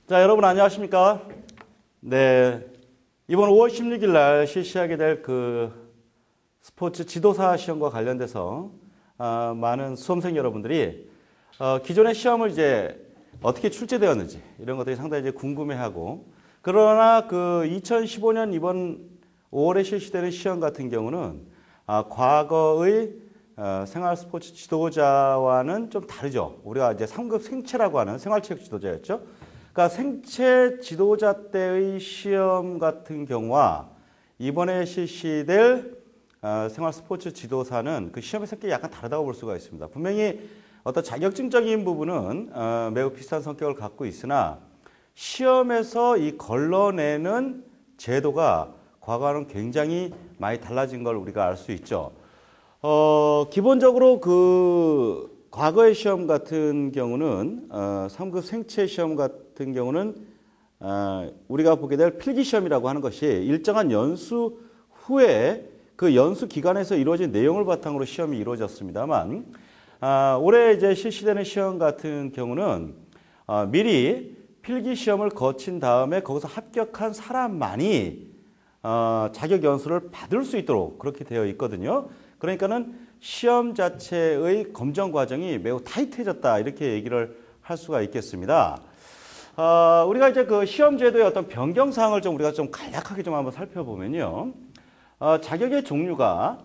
자, 여러분 안녕하십니까? 네, 이번 5월 16일 날 실시하게 될 스포츠 지도사 시험과 관련돼서 많은 수험생 여러분들이 기존의 시험을 이제 어떻게 출제되었는지 이런 것들이 상당히 이제 궁금해하고, 그러나 2015년 이번 5월에 실시되는 시험 같은 경우는 과거의 생활 스포츠 지도자와는 좀 다르죠. 우리가 이제 3급 생체라고 하는 생활체육 지도자였죠. 그러니까 생체 지도자 때의 시험 같은 경우와 이번에 실시될 생활 스포츠 지도사는 그 시험의 성격이 약간 다르다고 볼 수가 있습니다. 분명히 어떤 자격증적인 부분은 매우 비슷한 성격을 갖고 있으나 시험에서 이 걸러내는 제도가 과거와는 굉장히 많이 달라진 걸 우리가 알 수 있죠. 기본적으로 과거의 시험 같은 경우는 3급 생체 시험 같은 경우는 우리가 보게 될 필기시험이라고 하는 것이 일정한 연수 후에 그 연수 기간에서 이루어진 내용을 바탕으로 시험이 이루어졌습니다만, 올해 이제 실시되는 시험 같은 경우는 미리 필기시험을 거친 다음에 거기서 합격한 사람만이 자격 연수를 받을 수 있도록 그렇게 되어 있거든요. 그러니까는 시험 자체의 검정 과정이 매우 타이트해졌다, 이렇게 얘기를 할 수가 있겠습니다. 우리가 이제 시험 제도의 어떤 변경 사항을 우리가 좀 간략하게 한번 살펴보면요. 자격의 종류가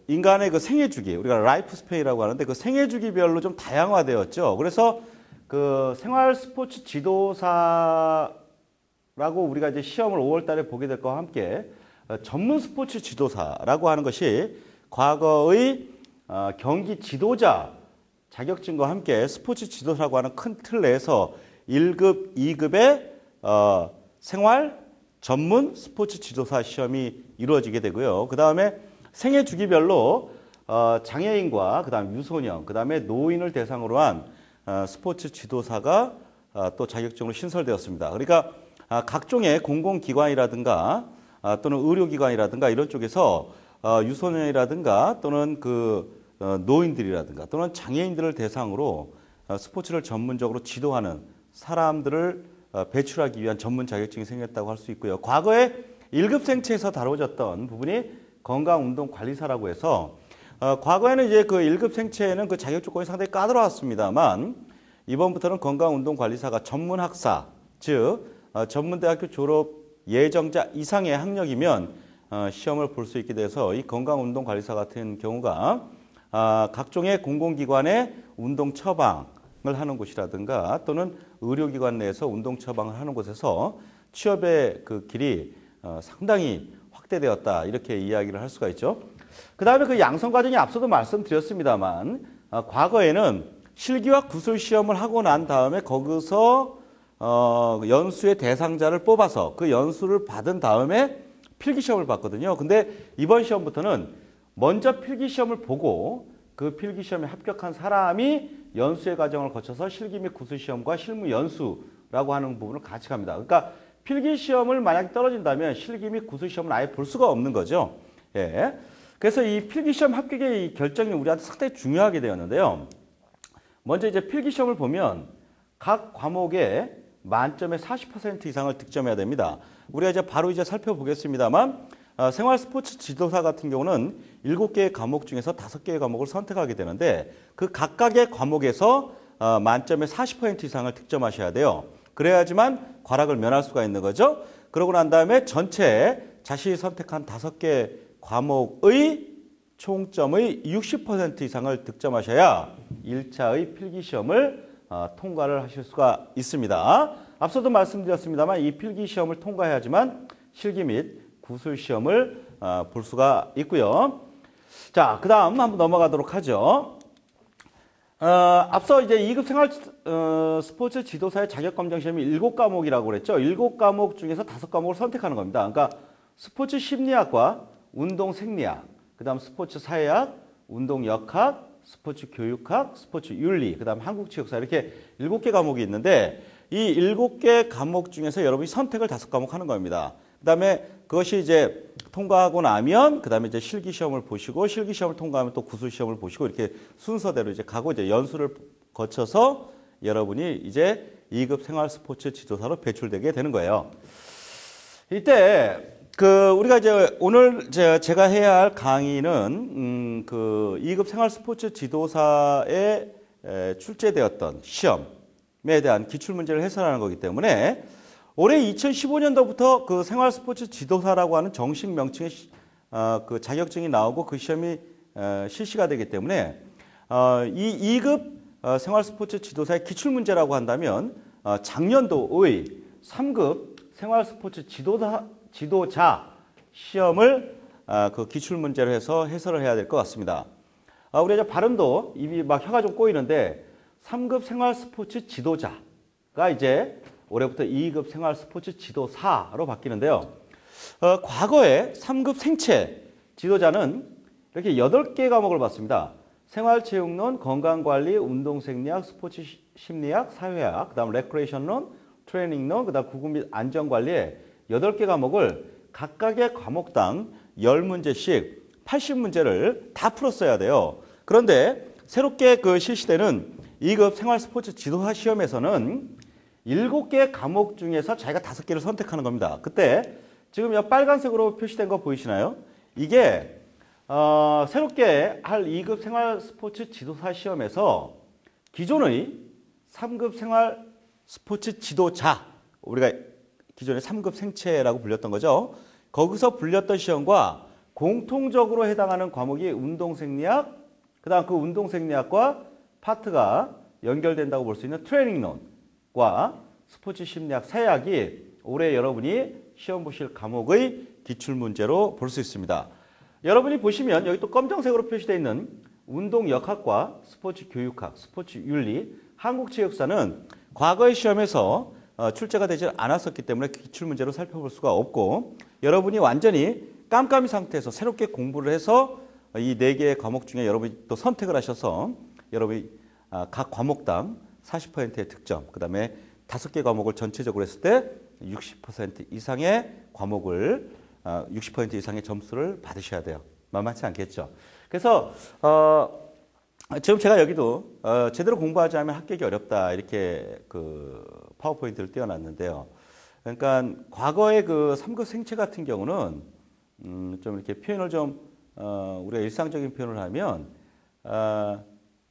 인간의 생애 주기, 우리가 라이프 스페이라고 하는데 그 생애 주기별로 좀 다양화되었죠. 그래서 생활 스포츠 지도사라고 우리가 이제 시험을 5월 달에 보게 될 것과 함께 전문 스포츠 지도사라고 하는 것이 과거의 경기 지도자 자격증과 함께 스포츠 지도사라고 하는 큰 틀 내에서 1급, 2급의 생활 전문 스포츠 지도사 시험이 이루어지게 되고요. 그 다음에 생애 주기별로 장애인과 그 다음 유소년, 그 다음에 노인을 대상으로 한 스포츠 지도사가 또 자격증으로 신설되었습니다. 그러니까 각종의 공공기관이라든가 또는 의료기관이라든가 이런 쪽에서 유소년이라든가 또는 노인들이라든가 또는 장애인들을 대상으로 스포츠를 전문적으로 지도하는 사람들을 배출하기 위한 전문 자격증이 생겼다고 할 수 있고요. 과거에 1급 생체에서 다뤄졌던 부분이 건강운동관리사라고 해서 과거에는 이제 1급 생체에는 그 자격 조건이 상당히 까다로웠습니다만, 이번부터는 건강운동관리사가 전문학사, 즉 전문대학교 졸업 예정자 이상의 학력이면 시험을 볼 수 있게 돼서 이 건강운동관리사 같은 경우가 각종의 공공기관의 운동 처방을 하는 곳이라든가 또는 의료기관 내에서 운동 처방을 하는 곳에서 취업의 길이 상당히 확대되었다, 이렇게 이야기를 할 수가 있죠. 그 다음에 양성 과정이 앞서도 말씀드렸습니다만 과거에는 실기와 구술 시험을 하고 난 다음에 거기서 연수의 대상자를 뽑아서 그 연수를 받은 다음에 필기시험을 봤거든요. 근데 이번 시험부터는 먼저 필기시험을 보고 그 필기시험에 합격한 사람이 연수의 과정을 거쳐서 실기 및 구술시험과 실무 연수라고 하는 부분을 같이 갑니다. 그러니까 필기시험을 만약에 떨어진다면 실기 및 구술시험은 아예 볼 수가 없는 거죠. 예. 그래서 이 필기시험 합격의 이 결정이 우리한테 상당히 중요하게 되었는데요. 먼저 이제 필기시험을 보면 각 과목에 만점에 40% 이상을 득점해야 됩니다. 우리가 이제 바로 살펴보겠습니다만 생활 스포츠 지도사 같은 경우는 7개의 과목 중에서 5개의 과목을 선택하게 되는데 그 각각의 과목에서 만점에 40% 이상을 득점하셔야 돼요. 그래야지만 과락을 면할 수가 있는 거죠. 그러고 난 다음에 전체 자신이 선택한 5개 과목의 총점의 60% 이상을 득점하셔야 1차의 필기시험을 통과를 하실 수가 있습니다. 앞서도 말씀드렸습니다만 이 필기시험을 통과해야지만 실기 및 구술시험을 볼 수가 있고요. 자, 그 다음 한번 넘어가도록 하죠. 앞서 이제 2급 생활 스포츠 지도사의 자격검정시험이 7과목이라고 그랬죠. 7과목 중에서 5과목을 선택하는 겁니다. 그러니까 스포츠 심리학과 운동 생리학, 그 다음 스포츠 사회학, 운동 역학, 스포츠 교육학, 스포츠 윤리, 그 다음 한국체육사, 이렇게 7개 과목이 있는데 이 7개 과목 중에서 여러분이 선택을 5과목 하는 겁니다. 그 다음에 그것이 이제 통과하고 나면 그 다음에 이제 실기시험을 보시고 실기시험을 통과하면 또 구술시험을 보시고 이렇게 순서대로 이제 가고 이제 연수를 거쳐서 여러분이 이제 2급 생활 스포츠 지도사로 배출되게 되는 거예요. 이때 우리가 이제 오늘 제가 해야 할 강의는 2급 생활 스포츠 지도사에 출제되었던 시험에 대한 기출 문제를 해설하는 거기 때문에 올해 2015년도부터 그 생활 스포츠 지도사라고 하는 정식 명칭의 그 자격증이 나오고 그 시험이 실시가 되기 때문에 이 2급 생활 스포츠 지도사의 기출 문제라고 한다면 작년도의 3급 생활 스포츠 지도자 시험을 그 기출 문제로 해서 해설을 해야 될 것 같습니다. 우리 이제 발음도 입이 막 혀가 좀 꼬이는데 3급 생활 스포츠 지도자가 이제 올해부터 2급 생활 스포츠 지도사로 바뀌는데요. 과거에 3급 생체 지도자는 이렇게 8개 과목을 봤습니다. 생활체육론, 건강관리, 운동생리학, 스포츠 심리학, 사회학, 그 다음 레크레이션론, 트레이닝론, 그 다음 구급 및 안전관리에 8개 과목을 각각의 과목당 10문제씩 80문제를 다 풀었어야 돼요. 그런데 새롭게 실시되는 2급 생활 스포츠 지도사 시험에서는 7개 과목 중에서 자기가 5개를 선택하는 겁니다. 그때 지금 이 빨간색으로 표시된 거 보이시나요? 이게 새롭게 할 2급 생활 스포츠 지도사 시험에서 기존의 3급 생활 스포츠 지도자, 우리가 기존의 3급 생체라고 불렸던 거죠. 거기서 불렸던 시험과 공통적으로 해당하는 과목이 운동생리학, 그 다음 그 운동생리학과 파트가 연결된다고 볼 수 있는 트레이닝론과 스포츠 심리학, 사회학이 올해 여러분이 시험 보실 과목의 기출문제로 볼 수 있습니다. 여러분이 보시면 여기 또 검정색으로 표시되어 있는 운동역학과 스포츠 교육학, 스포츠 윤리, 한국체육사는 과거의 시험에서 출제가 되지 않았었기 때문에 기출문제로 살펴볼 수가 없고 여러분이 완전히 깜깜이 상태에서 새롭게 공부를 해서 이 4개의 과목 중에 여러분이 또 선택을 하셔서 여러분이 각 과목당 40%의 득점, 그 다음에 5개 과목을 전체적으로 했을 때 60% 이상의 과목을 60% 이상의 점수를 받으셔야 돼요. 만만치 않겠죠. 그래서 지금 제가 여기도 제대로 공부하지 않으면 합격이 어렵다 이렇게 파워포인트를 띄워놨는데요. 그러니까 과거의 3급 생체 같은 경우는 좀 이렇게 표현을 좀 우리가 일상적인 표현을 하면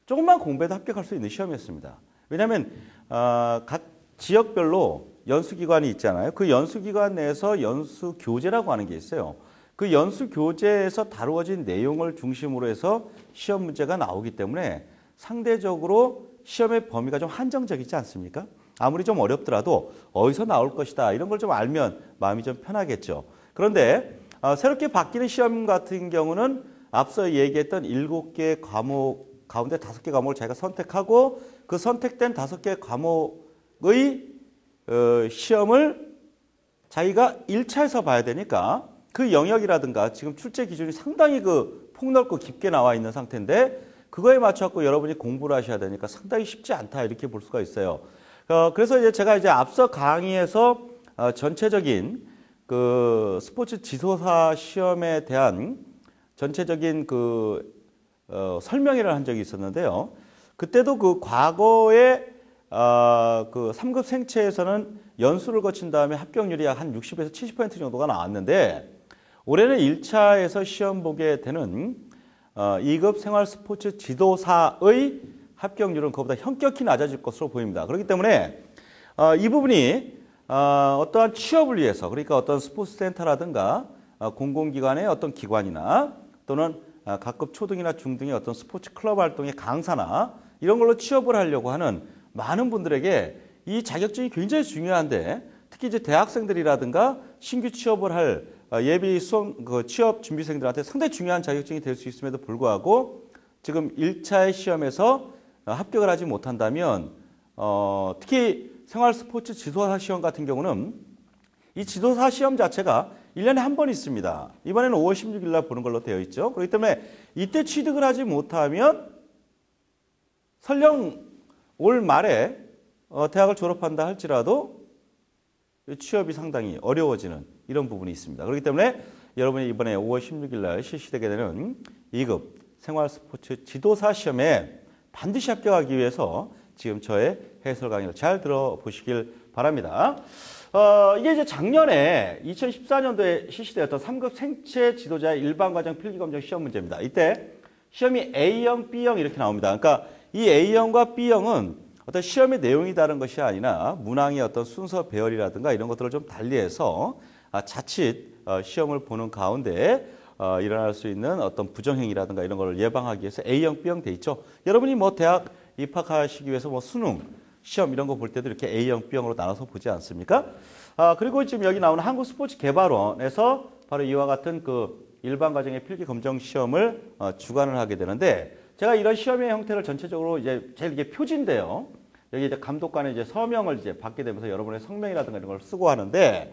조금만 공부해도 합격할 수 있는 시험이었습니다. 왜냐하면 각 지역별로 연수기관이 있잖아요. 그 연수기관 내에서 연수교재라고 하는 게 있어요. 그 연수교재에서 다루어진 내용을 중심으로 해서 시험 문제가 나오기 때문에 상대적으로 시험의 범위가 좀 한정적이지 않습니까? 아무리 좀 어렵더라도 어디서 나올 것이다 이런 걸 좀 알면 마음이 좀 편하겠죠. 그런데 새롭게 바뀌는 시험 같은 경우는 앞서 얘기했던 7개 과목 가운데 5개 과목을 자기가 선택하고 그 선택된 5개 과목의 시험을 자기가 1차에서 봐야 되니까 그 영역이라든가 지금 출제 기준이 상당히 폭넓고 깊게 나와 있는 상태인데 그거에 맞춰서 여러분이 공부를 하셔야 되니까 상당히 쉽지 않다 이렇게 볼 수가 있어요. 그래서 이제 제가 앞서 강의에서 전체적인 스포츠 지도사 시험에 대한 전체적인 설명회를 한 적이 있었는데요. 그때도 과거에 3급 생체에서는 연수를 거친 다음에 합격률이 약 한 60에서 70% 정도가 나왔는데 올해는 1차에서 시험 보게 되는 2급 생활 스포츠 지도사의 합격률은 그보다 현격히 낮아질 것으로 보입니다. 그렇기 때문에 이 부분이 어떠한 취업을 위해서 그러니까 어떤 스포츠 센터라든가 공공기관의 어떤 기관이나 또는 각급 초등이나 중등의 어떤 스포츠 클럽 활동의 강사나 이런 걸로 취업을 하려고 하는 많은 분들에게 이 자격증이 굉장히 중요한데 특히 이제 대학생들이라든가 신규 취업을 할 예비 수험 취업 준비생들한테 상당히 중요한 자격증이 될 수 있음에도 불구하고 지금 1차의 시험에서 합격을 하지 못한다면 특히 생활 스포츠 지도사 시험 같은 경우는 이 지도사 시험 자체가 1년에 한 번 있습니다. 이번에는 5월 16일 날 보는 걸로 되어 있죠. 그렇기 때문에 이때 취득을 하지 못하면 설령 올 말에 대학을 졸업한다 할지라도 취업이 상당히 어려워지는 이런 부분이 있습니다. 그렇기 때문에 여러분이 이번에 5월 16일 날 실시되게 되는 2급 생활 스포츠 지도사 시험에 반드시 합격하기 위해서 지금 저의 해설 강의를 잘 들어보시길 바랍니다. 이게 이제 작년에 2014년도에 실시되었던 3급 생체 지도자 일반과정 필기검정 시험 문제입니다. 이때 시험이 A형, B형 이렇게 나옵니다. 그러니까 이 A형과 B형은 어떤 시험의 내용이 다른 것이 아니라 문항의 어떤 순서 배열이라든가 이런 것들을 좀 달리해서 자칫 시험을 보는 가운데 일어날 수 있는 어떤 부정행위라든가 이런 걸 예방하기 위해서 A형, B형 돼 있죠. 여러분이 뭐 대학 입학하시기 위해서 뭐 수능, 시험 이런 거 볼 때도 이렇게 A형, B형으로 나눠서 보지 않습니까? 그리고 지금 여기 나오는 한국스포츠개발원에서 바로 이와 같은 그 일반 과정의 필기 검정 시험을 주관을 하게 되는데 제가 이런 시험의 형태를 전체적으로 이제 제일 이게 표지인데요. 여기 이제 감독관의 이제 서명을 이제 받게 되면서 여러분의 성명이라든가 이런 걸 쓰고 하는데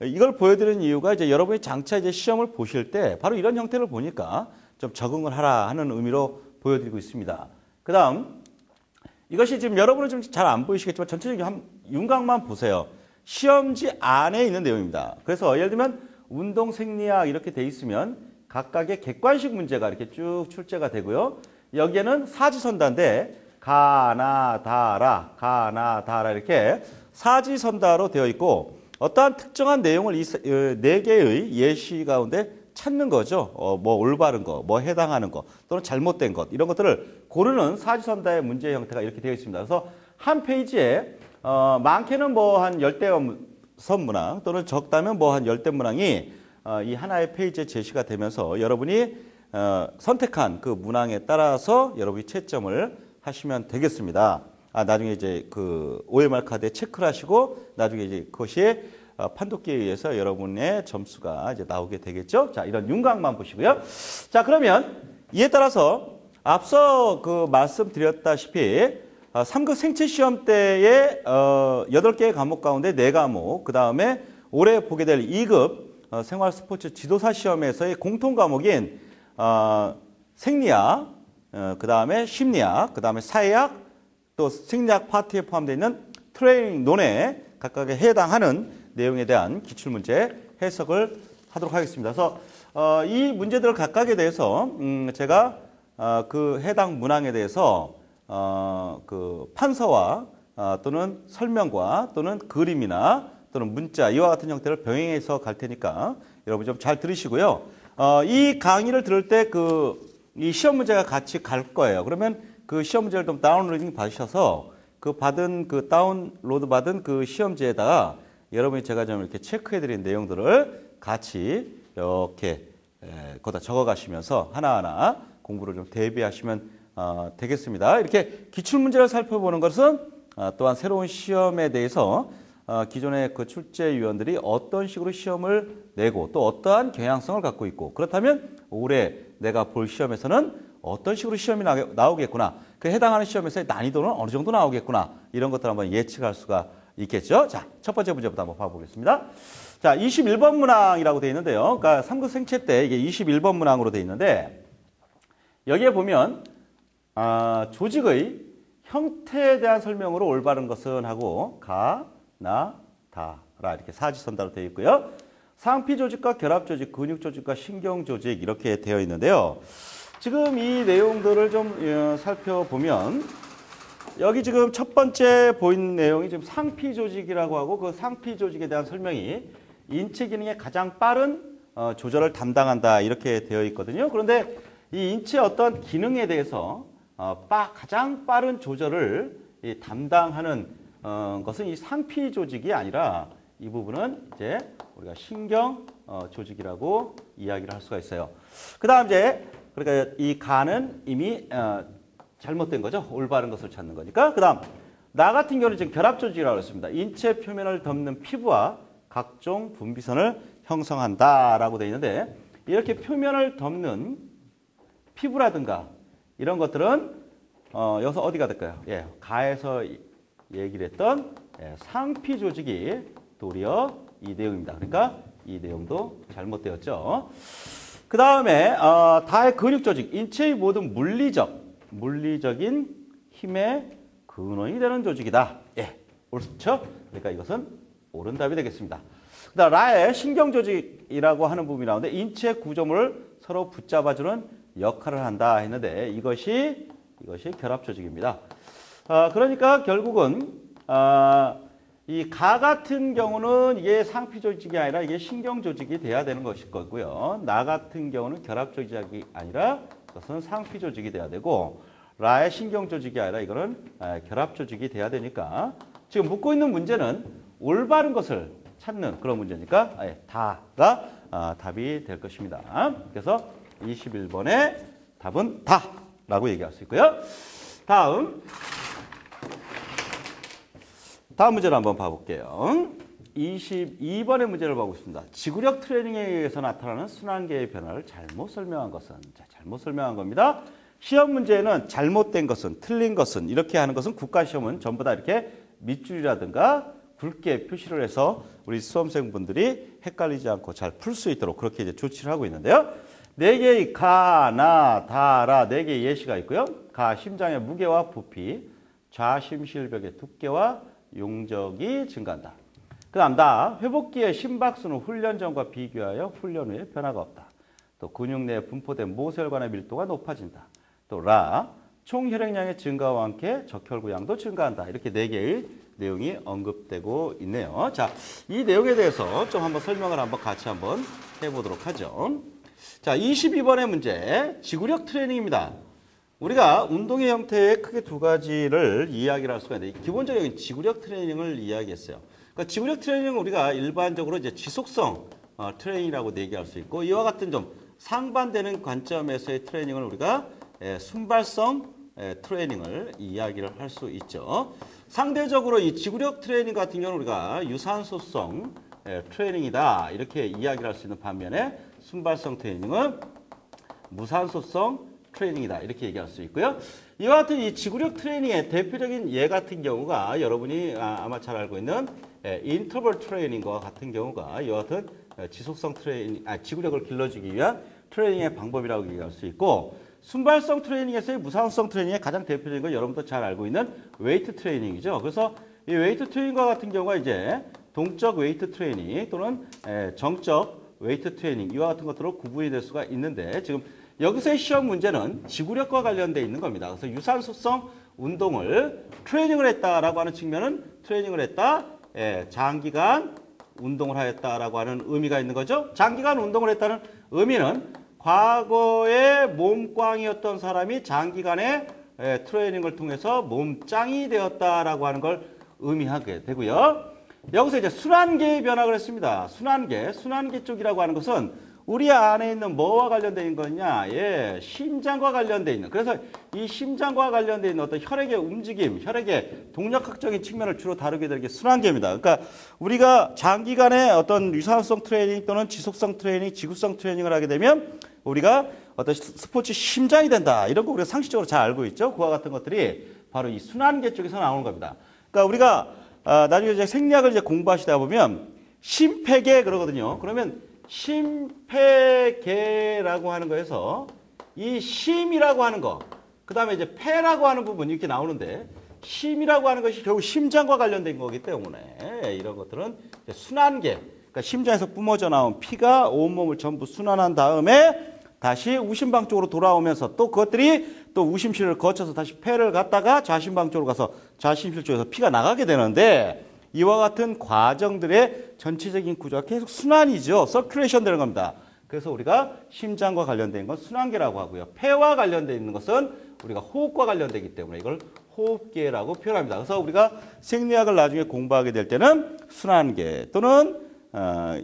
이걸 보여드리는 이유가 이제 여러분이 장차 이제 시험을 보실 때 바로 이런 형태를 보니까 좀 적응을 하라 하는 의미로 보여드리고 있습니다. 그다음 이것이 지금 여러분은 좀 잘 안 보이시겠지만 전체적인 한 윤곽만 보세요. 시험지 안에 있는 내용입니다. 그래서 예를 들면 운동 생리학 이렇게 돼 있으면 각각의 객관식 문제가 이렇게 쭉 출제가 되고요. 여기에는 사지선다인데 가나다라 이렇게 사지선다로 되어 있고 어떠한 특정한 내용을 이 네 개의 예시 가운데 찾는 거죠. 뭐 올바른 거, 뭐 해당하는 거, 또는 잘못된 것 이런 것들을 고르는 사지선다의 문제 형태가 이렇게 되어 있습니다. 그래서 한 페이지에 많게는 뭐 한 10대 문항 또는 적다면 뭐 한 10대 문항이 이 하나의 페이지에 제시가 되면서 여러분이 선택한 그 문항에 따라서 여러분이 채점을 하시면 되겠습니다. 나중에 이제 그 OMR 카드에 체크를 하시고 나중에 이제 그것이 판독기에 의해서 여러분의 점수가 이제 나오게 되겠죠. 자, 이런 윤곽만 보시고요. 자, 그러면 이에 따라서 앞서 그 말씀드렸다시피 3급 생체 시험 때에 8개의 과목 가운데 4과목, 그 다음에 올해 보게 될 2급 생활 스포츠 지도사 시험에서의 공통 과목인 생리학, 그 다음에 심리학, 그 다음에 사회학, 또 생리학 파트에 포함되어 있는 트레이닝 논에 각각에 해당하는 내용에 대한 기출문제 해석을 하도록 하겠습니다. 그래서 이 문제들 각각에 대해서 제가 그 해당 문항에 대해서 그 판서와 또는 설명과 또는 그림이나 또는 문자 이와 같은 형태를 병행해서 갈 테니까 여러분 좀 잘 들으시고요. 이 강의를 들을 때 이 시험 문제가 같이 갈 거예요. 그러면 그 시험 문제를 좀 다운로딩 받으셔서 그 다운로드 받은 그 시험지에다가 여러분이 제가 좀 이렇게 체크해 드린 내용들을 같이 이렇게 거기다 적어 가시면서 하나하나 공부를 좀 대비하시면 되겠습니다. 이렇게 기출문제를 살펴보는 것은 또한 새로운 시험에 대해서 기존의 그 출제위원들이 어떤 식으로 시험을 내고 또 어떠한 경향성을 갖고 있고 그렇다면 올해 내가 볼 시험에서는 어떤 식으로 시험이 나오겠구나. 그 해당하는 시험에서의 난이도는 어느 정도 나오겠구나. 이런 것들 한번 예측할 수가 있겠죠. 자, 첫 번째 문제부터 한번 봐보겠습니다. 자, 21번 문항이라고 되어 있는데요. 그러니까 3급 생체 때 이게 21번 문항으로 되어 있는데 여기에 보면 조직의 형태에 대한 설명으로 올바른 것은 하고 다라 이렇게 사지선다로 되어 있고요. 상피 조직과 결합 조직, 근육 조직과 신경 조직 이렇게 되어 있는데요. 지금 이 내용들을 좀 살펴보면 여기 지금 첫 번째 보이는 내용이 지금 상피 조직이라고 하고 그 상피 조직에 대한 설명이 인체 기능의 가장 빠른 조절을 담당한다 이렇게 되어 있거든요. 그런데 이 인체의 어떤 기능에 대해서 가장 빠른 조절을 담당하는 것은 이 상피 조직이 아니라 이 부분은 이제 우리가 신경 조직이라고 이야기를 할 수가 있어요. 그다음 이제 그러니까 이 간은 이미 잘못된 거죠. 올바른 것을 찾는 거니까. 그다음 나 같은 경우는 지금 결합 조직이라고 했습니다. 인체 표면을 덮는 피부와 각종 분비선을 형성한다라고 되어 있는데 이렇게 표면을 덮는 피부라든가 이런 것들은 여기서 어디가 될까요? 예, 가에서 얘기를 했던 상피 조직이 도리어 이 내용입니다. 그러니까 이 내용도 잘못되었죠. 그 다음에 다의 근육 조직, 인체의 모든 물리적인 힘의 근원이 되는 조직이다. 예, 옳죠? 그러니까 이것은 옳은 답이 되겠습니다. 그 다음 라의 신경 조직이라고 하는 부분이 나오는데 인체 구조물을 서로 붙잡아주는 역할을 한다 했는데 이것이 결합 조직입니다. 그러니까 결국은 이 가 같은 경우는 이게 상피 조직이 아니라 이게 신경 조직이 돼야 되는 것일 거고요. 나 같은 경우는 결합 조직이 아니라 그것은 상피 조직이 돼야 되고 라의 신경 조직이 아니라 이거는 결합 조직이 돼야 되니까 지금 묻고 있는 문제는 올바른 것을 찾는 그런 문제니까 다가 답이 될 것입니다. 그래서 21번의 답은 다라고 얘기할 수 있고요. 다음 문제를 한번 봐볼게요. 22번의 문제를 보고 있습니다. 지구력 트레이닝에 의해서 나타나는 순환계의 변화를 잘못 설명한 것은? 자, 잘못 설명한 겁니다. 시험 문제는 잘못된 것은, 틀린 것은 이렇게 하는 것은 국가시험은 전부 다 이렇게 밑줄이라든가 굵게 표시를 해서 우리 수험생분들이 헷갈리지 않고 잘 풀 수 있도록 그렇게 이제 조치를 하고 있는데요. 4개의 가, 나, 다, 라 4개의 예시가 있고요. 가, 심장의 무게와 부피, 좌심실벽의 두께와 용적이 증가한다. 그 다음 나, 회복기의 심박수는 훈련 전과 비교하여 훈련 후에 변화가 없다. 또 근육 내에 분포된 모세혈관의 밀도가 높아진다. 또 라, 총 혈액량의 증가와 함께 적혈구양도 증가한다. 이렇게 4개의 내용이 언급되고 있네요. 자, 이 내용에 대해서 좀 한번 설명을 같이 한번 해보도록 하죠. 자, 22번의 문제, 지구력 트레이닝입니다. 우리가 운동의 형태에 크게 2가지를 이야기를 할 수가 있는데 기본적인 지구력 트레이닝을 이야기했어요. 그러니까 지구력 트레이닝은 우리가 일반적으로 이제 지속성 트레이닝이라고 얘기할 수 있고 이와 같은 좀 상반되는 관점에서의 트레이닝을 우리가 순발성 트레이닝을 이야기를 할 수 있죠. 상대적으로 이 지구력 트레이닝 같은 경우는 우리가 유산소성 트레이닝이다 이렇게 이야기를 할 수 있는 반면에 순발성 트레이닝은 무산소성 트레이닝이다 이렇게 얘기할 수 있고요. 이와 같은 이 지구력 트레이닝의 대표적인 예 같은 경우가 여러분이 아마 잘 알고 있는 인터벌 트레이닝과 같은 경우가 이와 같은 지속성 트레이닝, 지구력을 길러주기 위한 트레이닝의 방법이라고 얘기할 수 있고 순발성 트레이닝에서의 무산소성 트레이닝의 가장 대표적인 건 여러분도 잘 알고 있는 웨이트 트레이닝이죠. 그래서 이 웨이트 트레이닝과 같은 경우가 이제 동적 웨이트 트레이닝 또는 정적 웨이트 트레이닝 이와 같은 것들로 구분이 될 수가 있는데 지금 여기서의 시험 문제는 지구력과 관련되어 있는 겁니다. 그래서 유산소성 운동을 트레이닝을 했다라고 하는 측면은 트레이닝을 했다, 장기간 운동을 하였다라고 하는 의미가 있는 거죠. 장기간 운동을 했다는 의미는 과거에 몸꽝이었던 사람이 장기간의 트레이닝을 통해서 몸짱이 되었다라고 하는 걸 의미하게 되고요. 여기서 이제 순환계의 변화를 했습니다. 순환계 쪽이라고 하는 것은 우리 안에 있는 뭐와 관련되어 있는 거냐? 심장과 관련되어 있는. 그래서 이 심장과 관련되어 있는 어떤 혈액의 움직임, 혈액의 동력학적인 측면을 주로 다루게 되는 게 순환계입니다. 그러니까 우리가 장기간의 어떤 유산소성 트레이닝 또는 지속성 트레이닝, 지구성 트레이닝을 하게 되면 우리가 어떤 스포츠 심장이 된다. 이런 거 우리가 상식적으로 잘 알고 있죠. 그와 같은 것들이 바로 이 순환계 쪽에서 나오는 겁니다. 그러니까 우리가 나중에 이제 생리학을 이제 공부하시다 보면 심폐계 그러거든요. 그러면 심폐계라고 하는 거에서 이 심이라고 하는 거, 그 다음에 이제 폐라고 하는 부분이 이렇게 나오는데 심이라고 하는 것이 결국 심장과 관련된 거기 때문에 이런 것들은 순환계, 그러니까 심장에서 뿜어져 나온 피가 온몸을 전부 순환한 다음에 다시 우심방 쪽으로 돌아오면서 또 그것들이 또 우심실을 거쳐서 다시 폐를 갔다가 좌심방 쪽으로 가서 좌심실 쪽에서 피가 나가게 되는데 이와 같은 과정들의 전체적인 구조가 계속 순환이죠. 서큘레이션 되는 겁니다. 그래서 우리가 심장과 관련된 건 순환계라고 하고요. 폐와 관련되어 있는 것은 우리가 호흡과 관련되기 때문에 이걸 호흡계라고 표현합니다. 그래서 우리가 생리학을 나중에 공부하게 될 때는 순환계 또는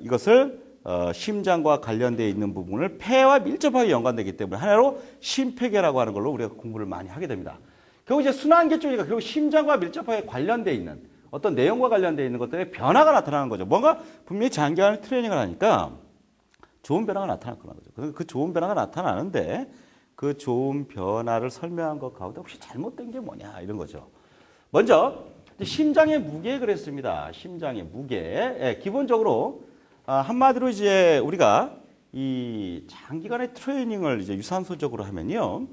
이것을 심장과 관련되어 있는 부분을 폐와 밀접하게 연관되기 때문에 하나로 심폐계라고 하는 걸로 우리가 공부를 많이 하게 됩니다. 결국 이제 순환계 쪽이니까 결국 심장과 밀접하게 관련되어 있는 어떤 내용과 관련되어 있는 것들의 변화가 나타나는 거죠. 뭔가 분명히 장기간 트레이닝을 하니까 좋은 변화가 나타날 거라는 거죠. 그 좋은 변화가 나타나는데 그 좋은 변화를 설명한 것 가운데 혹시 잘못된 게 뭐냐 이런 거죠. 먼저 심장의 무게 그랬습니다. 심장의 무게. 기본적으로 한마디로 이제 우리가 이 장기간의 트레이닝을 이제 유산소적으로 하면요.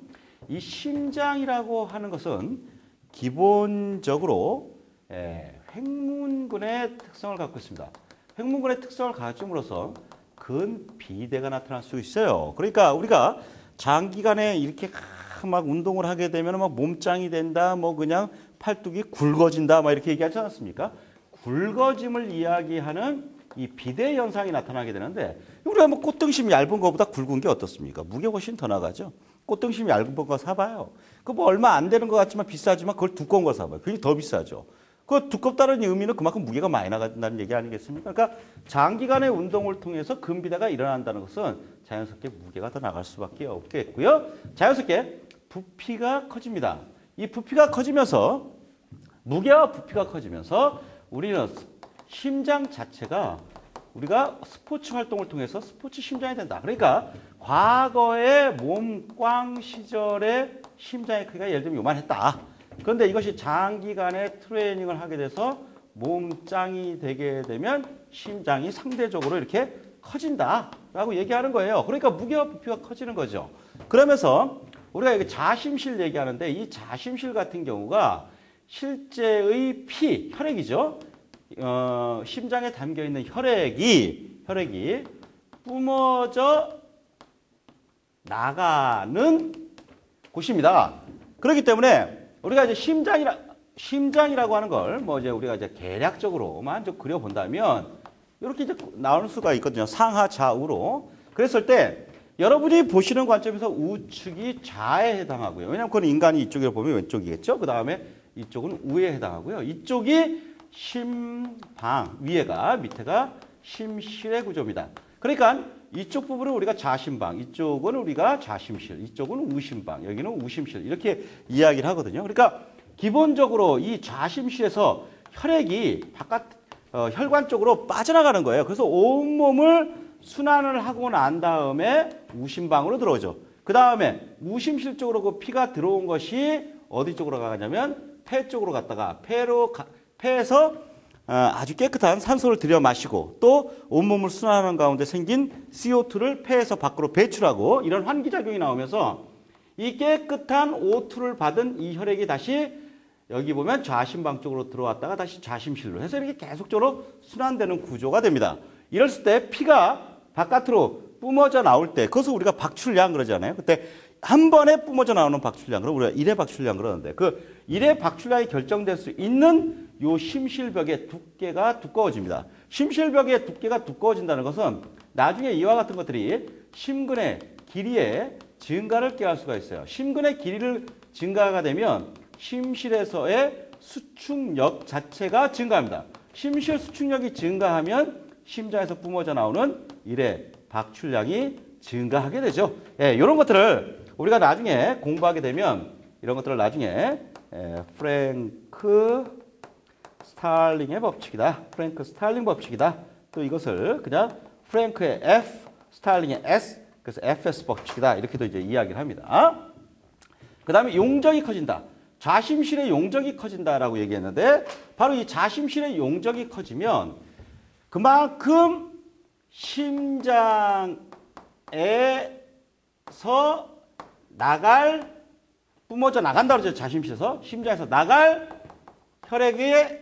이 심장이라고 하는 것은 기본적으로 횡문근의 특성을 갖고 있습니다. 횡문근의 특성을 가짐으로써 근비대가 나타날 수 있어요. 그러니까 우리가 장기간에 이렇게 막 운동을 하게 되면 막 몸짱이 된다, 뭐 그냥 팔뚝이 굵어진다 막 이렇게 얘기하지 않았습니까? 굵어짐을 이야기하는 이 비대 현상이 나타나게 되는데 우리가 뭐 꽃등심 얇은 거보다 굵은 게 어떻습니까? 무게가 훨씬 더 나가죠. 꽃등심 얇은 거 사봐요. 그 뭐 얼마 안 되는 것 같지만 비싸지만 그걸 두꺼운 거 사봐요. 그게 더 비싸죠. 그 두껍다는 의미는 그만큼 무게가 많이 나간다는 얘기 아니겠습니까? 그러니까 장기간의 운동을 통해서 근비대가 일어난다는 것은 자연스럽게 무게가 더 나갈 수밖에 없겠고요. 자연스럽게 부피가 커집니다. 이 부피가 커지면서 무게와 부피가 커지면서 우리는 심장 자체가 우리가 스포츠 활동을 통해서 스포츠 심장이 된다. 그러니까 과거의 몸꽝 시절의 심장의 크기가 예를 들면 요만했다. 그런데 이것이 장기간의 트레이닝을 하게 돼서 몸짱이 되게 되면 심장이 상대적으로 이렇게 커진다라고 얘기하는 거예요. 그러니까 무게와 부피가 커지는 거죠. 그러면서 우리가 여기 자심실 얘기하는데 이 자심실 같은 경우가 실제의 피, 혈액이죠. 심장에 담겨 있는 혈액이 뿜어져 나가는 곳입니다. 그렇기 때문에 우리가 이제 심장이라고 하는 걸 뭐 이제 우리가 이제 계략적으로만 좀 그려본다면 이렇게 이제 나올 수가 있거든요. 상하 좌우로. 그랬을 때 여러분이 보시는 관점에서 우측이 좌에 해당하고요. 왜냐하면 그건 인간이 이쪽에 보면 왼쪽이겠죠. 그 다음에 이쪽은 우에 해당하고요. 이쪽이 심방, 위에가 밑에가 심실의 구조입니다. 그러니까 이쪽 부분은 우리가 자심방, 이쪽은 우리가 자심실, 이쪽은 우심방, 여기는 우심실 이렇게 이야기를 하거든요. 그러니까 기본적으로 이 자심실에서 혈액이 혈관 쪽으로 빠져나가는 거예요. 그래서 온몸을 순환을 하고 난 다음에 우심방으로 들어오죠. 그 다음에 우심실 쪽으로 그 피가 들어온 것이 어디 쪽으로 가냐면 폐 쪽으로 갔다가 폐에서 아주 깨끗한 산소를 들여 마시고 또 온몸을 순환하는 가운데 생긴 CO2를 폐에서 밖으로 배출하고 이런 환기작용이 나오면서 이 깨끗한 O2를 받은 이 혈액이 다시 여기 보면 좌심방 쪽으로 들어왔다가 다시 좌심실로 해서 이렇게 계속적으로 순환되는 구조가 됩니다. 이랬을 때 피가 바깥으로 뿜어져 나올 때 그것을 우리가 박출량 그러잖아요. 그때 한 번에 뿜어져 나오는 박출량, 그럼 우리가 일회 박출량 그러는데 그 일회 박출량이 결정될 수 있는 요 심실벽의 두께가 두꺼워집니다. 심실벽의 두께가 두꺼워진다는 것은 나중에 이와 같은 것들이 심근의 길이의 증가를 꾀할 수가 있어요. 심근의 길이를 증가가 되면 심실에서의 수축력 자체가 증가합니다. 심실 수축력이 증가하면 심장에서 뿜어져 나오는 일회 박출량이 증가하게 되죠. 예, 이런 것들을 우리가 나중에 공부하게 되면 이런 것들을 나중에 프랭크 스탈링의 법칙이다. 프랭크 스탈링 법칙이다. 또 이것을 그냥 프랭크의 F, 스탈링의 S, 그래서 FS 법칙이다. 이렇게도 이제 이야기를 합니다. 그 다음에 용적이 커진다. 좌심실의 용적이 커진다라고 얘기했는데 바로 이 좌심실의 용적이 커지면 그만큼 심장에서 뿜어져 나간다고 그러죠. 좌심실에서. 심장에서 나갈 혈액의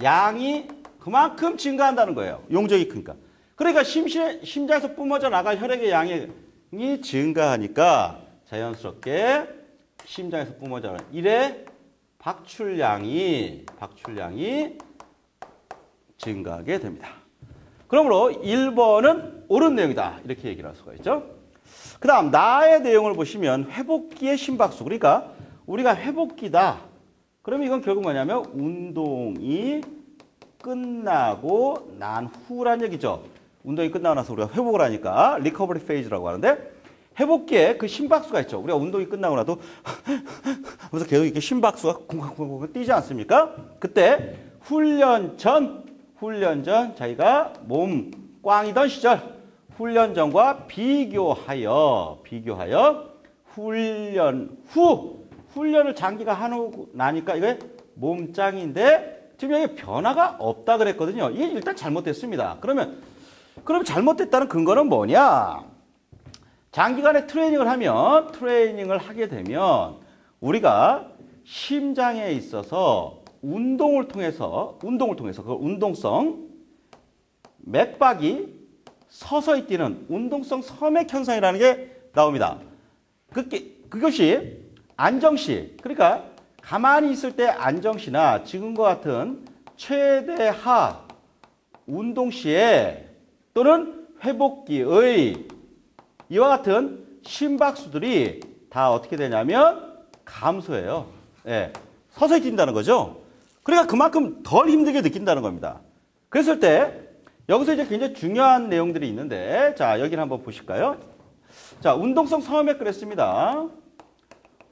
양이 그만큼 증가한다는 거예요. 용적이 크니까. 그러니까 심장에서 뿜어져 나갈 혈액의 양이 증가하니까 자연스럽게 심장에서 뿜어져 나갈 일회 박출량이 증가하게 됩니다. 그러므로 1번은 옳은 내용이다. 이렇게 얘기를 할 수가 있죠. 그 다음 나의 내용을 보시면 회복기의 심박수. 그러니까 우리가 회복기다. 그러면 이건 결국 뭐냐면 운동이 끝나고 난 후란 얘기죠. 운동이 끝나고 나서 우리가 회복을 하니까 리커버리 페이즈라고 하는데 회복기에 그 심박수가 있죠. 우리가 운동이 끝나고 나도 그래서 계속 이렇게 심박수가 쿵쿵쿵쿵 뛰지 않습니까? 그때 훈련 전 자기가 몸 꽝이던 시절 훈련 전과 비교하여 훈련을 장기가 하고 나니까 이게 몸짱인데 지금 여기 변화가 없다 그랬거든요. 이게 일단 잘못됐습니다. 그럼 잘못됐다는 근거는 뭐냐? 장기간의 트레이닝을 하게 되면 우리가 심장에 있어서 운동을 통해서 그 운동성 맥박이 서서히 뛰는 운동성 서맥 현상이라는 게 나옵니다. 그것이 안정시, 그러니까 가만히 있을 때 안정시나 지금과 같은 최대하 운동 시에 또는 회복기의 이와 같은 심박수들이 다 어떻게 되냐면 감소해요. 예, 서서히 뛴다는 거죠. 그러니까 그만큼 덜 힘들게 느낀다는 겁니다. 그랬을 때 여기서 이제 굉장히 중요한 내용들이 있는데 자, 여기를 한번 보실까요? 자, 운동성 성험액 그랬습니다.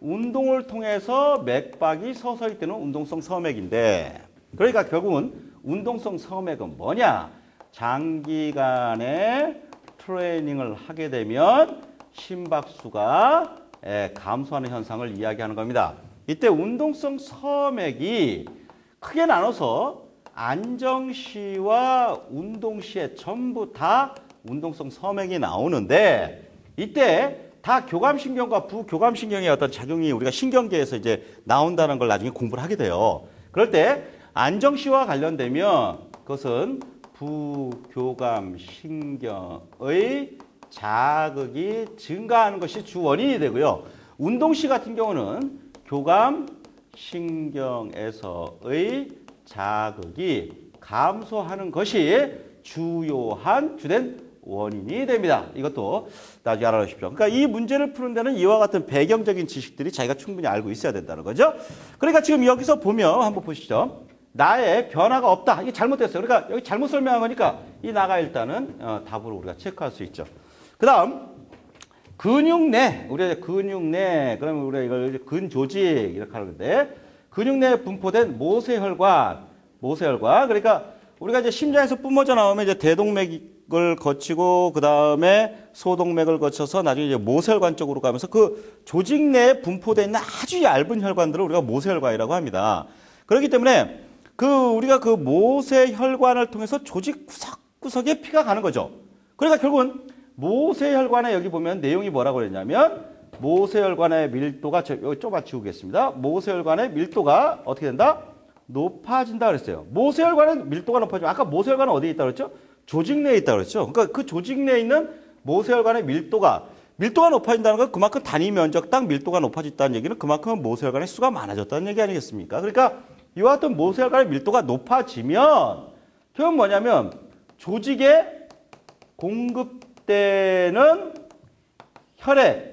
운동을 통해서 맥박이 서서히 뛰는 운동성 성험액인데 그러니까 결국은 운동성 성험액은 뭐냐? 장기간의 트레이닝을 하게 되면 심박수가 감소하는 현상을 이야기하는 겁니다. 이때 운동성 성험액이 크게 나눠서 안정시와 운동시에 전부 다 운동성 성험액이 나오는데 이때 다 교감신경과 부교감신경의 어떤 작용이 우리가 신경계에서 이제 나온다는 걸 나중에 공부를 하게 돼요. 그럴 때 안정시와 관련되면 그것은 부교감신경의 자극이 증가하는 것이 주 원인이 되고요. 운동시 같은 경우는 교감신경에서의 자극이 감소하는 것이 주요한 주된 원인이 됩니다. 이것도 나중에 알아두십시오. 그러니까 이 문제를 푸는 데는 이와 같은 배경적인 지식들이 자기가 충분히 알고 있어야 된다는 거죠. 그러니까 지금 여기서 보면 한번 보시죠. 나의 변화가 없다. 이게 잘못됐어요. 그러니까 여기 잘못 설명한 거니까 이 나가 일단은 답으로 우리가 체크할 수 있죠. 그 다음 근육내, 우리가 근육내, 그러면 우리가 이걸 근조직 이렇게 하는데 근육 내에 분포된 모세혈관, 그러니까 우리가 이제 심장에서 뿜어져 나오면 이제 대동맥을 거치고 그 다음에 소동맥을 거쳐서 나중에 이제 모세혈관 쪽으로 가면서 그 조직 내에 분포되어 있는 아주 얇은 혈관들을 우리가 모세혈관이라고 합니다. 그렇기 때문에 우리가 그 모세혈관을 통해서 조직 구석구석에 피가 가는 거죠. 그러니까 결국은 모세혈관에 여기 보면 내용이 뭐라고 그랬냐면 모세혈관의 밀도가 여기 좁아 지우겠습니다. 모세혈관의 밀도가 어떻게 된다? 높아진다 그랬어요. 모세혈관의 밀도가 높아지면 아까 모세혈관은 어디에 있다고 그랬죠? 조직 내에 있다고 그랬죠. 그러니까 그 조직 내에 있는 모세혈관의 밀도가 높아진다는 건 그만큼 단위 면적당 밀도가 높아졌다는 얘기는 그만큼 모세혈관의 수가 많아졌다는 얘기 아니겠습니까? 그러니까 이와 같은 모세혈관의 밀도가 높아지면 결국 뭐냐면 조직에 공급되는 혈액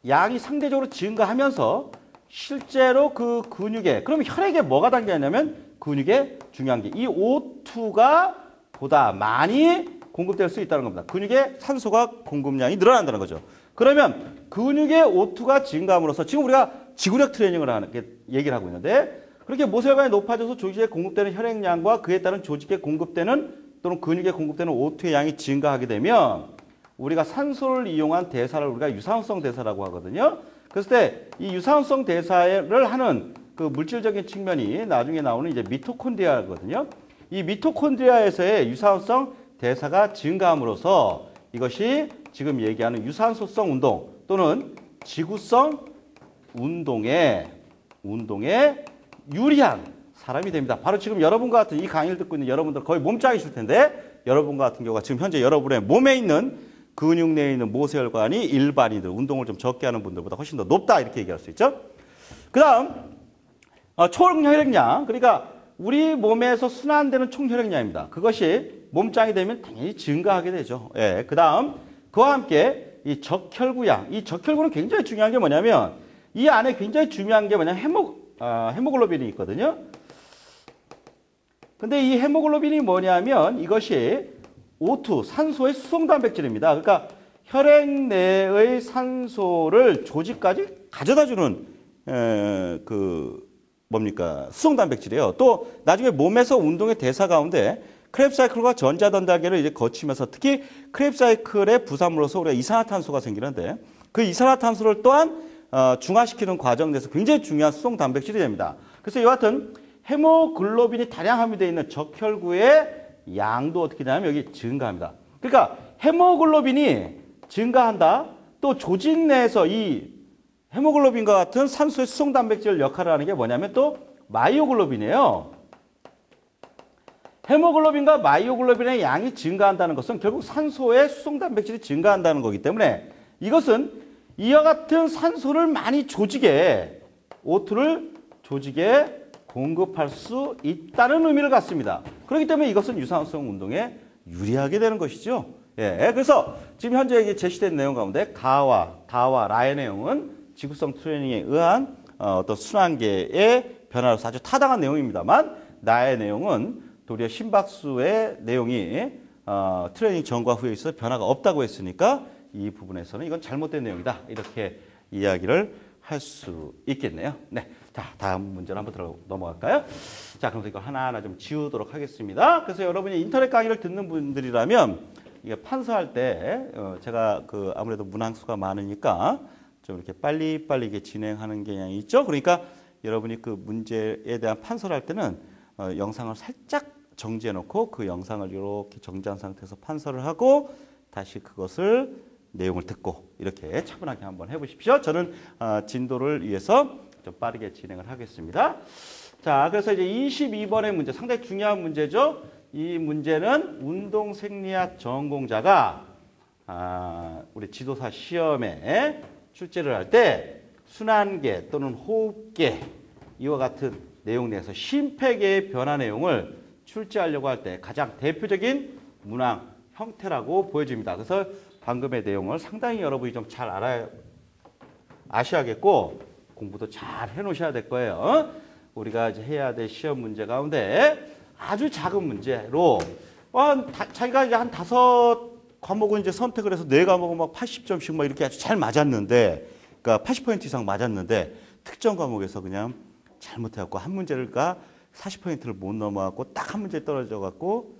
양이 상대적으로 증가하면서 실제로 그 근육에 그러면 혈액에 뭐가 담겨있냐면 근육에 중요한 게 이 O2가 보다 많이 공급될 수 있다는 겁니다. 근육에 산소가 공급량이 늘어난다는 거죠. 그러면 근육의 O2가 증가함으로써 지금 우리가 지구력 트레이닝을 얘기를 하고 있는데 그렇게 모세혈관이 높아져서 조직에 공급되는 혈액량과 그에 따른 조직에 공급되는 또는 근육에 공급되는 O2의 양이 증가하게 되면 우리가 산소를 이용한 대사를 우리가 유산성 대사라고 하거든요. 그랬을 때 이 유산성 대사를 하는 그 물질적인 측면이 나중에 나오는 이제 미토콘드리아거든요. 이 미토콘드리아에서의 유산성 대사가 증가함으로써 이것이 지금 얘기하는 유산소성 운동 또는 지구성 운동에 유리한 사람이 됩니다. 바로 지금 여러분과 같은 이 강의를 듣고 있는 여러분들 거의 몸짱이실 텐데 여러분과 같은 경우가 지금 현재 여러분의 몸에 있는 근육 내에 있는 모세혈관이 일반인들, 운동을 좀 적게 하는 분들보다 훨씬 더 높다 이렇게 얘기할 수 있죠. 그 다음 총혈액량, 그러니까 우리 몸에서 순환되는 총혈액량입니다. 그것이 몸짱이 되면 당연히 증가하게 되죠. 예, 그 다음 그와 함께 이 적혈구양, 이 적혈구는 굉장히 중요한 게 뭐냐면 이 안에 굉장히 중요한 게 뭐냐면 헤모글로빈이 있거든요. 근데 이 헤모글로빈이 뭐냐면 이것이 O2, 산소의 수송단백질입니다. 그러니까 혈액 내의 산소를 조직까지 가져다주는 수송단백질이에요. 또 나중에 몸에서 운동의 대사 가운데 크랩 사이클과 전자전달계를 이제 거치면서 특히 크랩 사이클의 부산물로서 우리가 이산화탄소가 생기는데 그 이산화탄소를 또한 중화시키는 과정 내에서 굉장히 중요한 수송단백질이 됩니다. 그래서 이와 같은 헤모글로빈이 다량 함유되어 있는 적혈구의 양도 어떻게 되냐면 여기 증가합니다. 그러니까 헤모글로빈이 증가한다. 또 조직 내에서 이 헤모글로빈과 같은 산소의 수송단백질 역할을 하는 게 뭐냐면 또 마이오글로빈이에요. 헤모글로빈과 마이오글로빈의 양이 증가한다는 것은 결국 산소의 수송단백질이 증가한다는 거기 때문에 이것은 이와 같은 산소를 많이 조직에 O2를 조직에 공급할 수 있다는 의미를 갖습니다. 그렇기 때문에 이것은 유산성 운동에 유리하게 되는 것이죠. 예, 그래서 지금 현재 제시된 내용 가운데 가와 다와 라의 내용은 지구성 트레이닝에 의한 어떤 순환계의 변화로서 아주 타당한 내용입니다만 나의 내용은 도리어 심박수의 내용이 트레이닝 전과 후에 있어 변화가 없다고 했으니까 이 부분에서는 이건 잘못된 내용이다. 이렇게 이야기를 할 수 있겠네요. 네. 자, 다음 문제로 한번 넘어갈까요? 자, 그럼 이거 하나하나 좀 지우도록 하겠습니다. 그래서 여러분이 인터넷 강의를 듣는 분들이라면 이게 판서할 때 제가 아무래도 문항수가 많으니까 좀 이렇게 빨리빨리 이게 진행하는 경향이 있죠. 그러니까 여러분이 그 문제에 대한 판서를 할 때는 영상을 살짝 정지해 놓고 그 영상을 이렇게 정지한 상태에서 판서를 하고 다시 그것을 내용을 듣고 이렇게 차분하게 한번 해보십시오. 저는 진도를 위해서 좀 빠르게 진행을 하겠습니다. 자, 그래서 이제 22번의 문제 상당히 중요한 문제죠. 이 문제는 운동생리학 전공자가 우리 지도사 시험에 출제를 할 때 순환계 또는 호흡계 이와 같은 내용 내에서 심폐계의 변화 내용을 출제하려고 할 때 가장 대표적인 문항 형태라고 보여집니다. 그래서 방금의 내용을 상당히 여러분이 좀 잘 아셔야겠고 공부도 잘 해놓으셔야 될 거예요. 우리가 이제 해야 될 시험 문제 가운데 아주 작은 문제로 자기가 이제 한 5과목은 이제 선택을 해서 4과목은 막 80점씩 막 이렇게 아주 잘 맞았는데, 그러니까 80포인트 이상 맞았는데 특정 과목에서 그냥 잘못해갖고 한 문제가 40포인트를 못 넘어갖고 딱 한 문제 떨어져갖고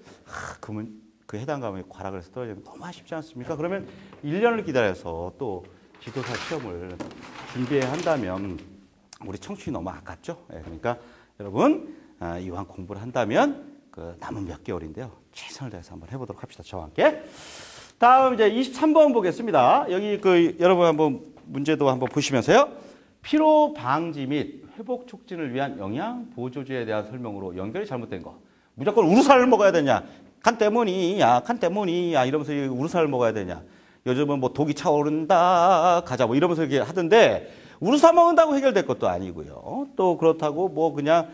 그러면 그 해당 과목에 과락을 해서 떨어지면 너무 아쉽지 않습니까? 그러면 1년을 기다려서 또 지도사 시험을 준비해야 한다면 우리 청춘이 너무 아깝죠. 예, 그러니까 여러분 이왕 공부를 한다면 그 남은 몇 개월인데요. 최선을 다해서 한번 해보도록 합시다. 저와 함께. 다음 이제 23번 보겠습니다. 여기 여러분 한번 문제도 한번 보시면서요. 피로 방지 및 회복 촉진을 위한 영양 보조제에 대한 설명으로 연결이 잘못된 거. 무조건 우루살을 먹어야 되냐? 간 때문이야 이러면서 우루살을 먹어야 되냐? 요즘은 뭐 독이 차오른다 가자 뭐 이러면서 이렇게 하던데 우루살 먹는다고 해결될 것도 아니고요. 또 그렇다고 뭐 그냥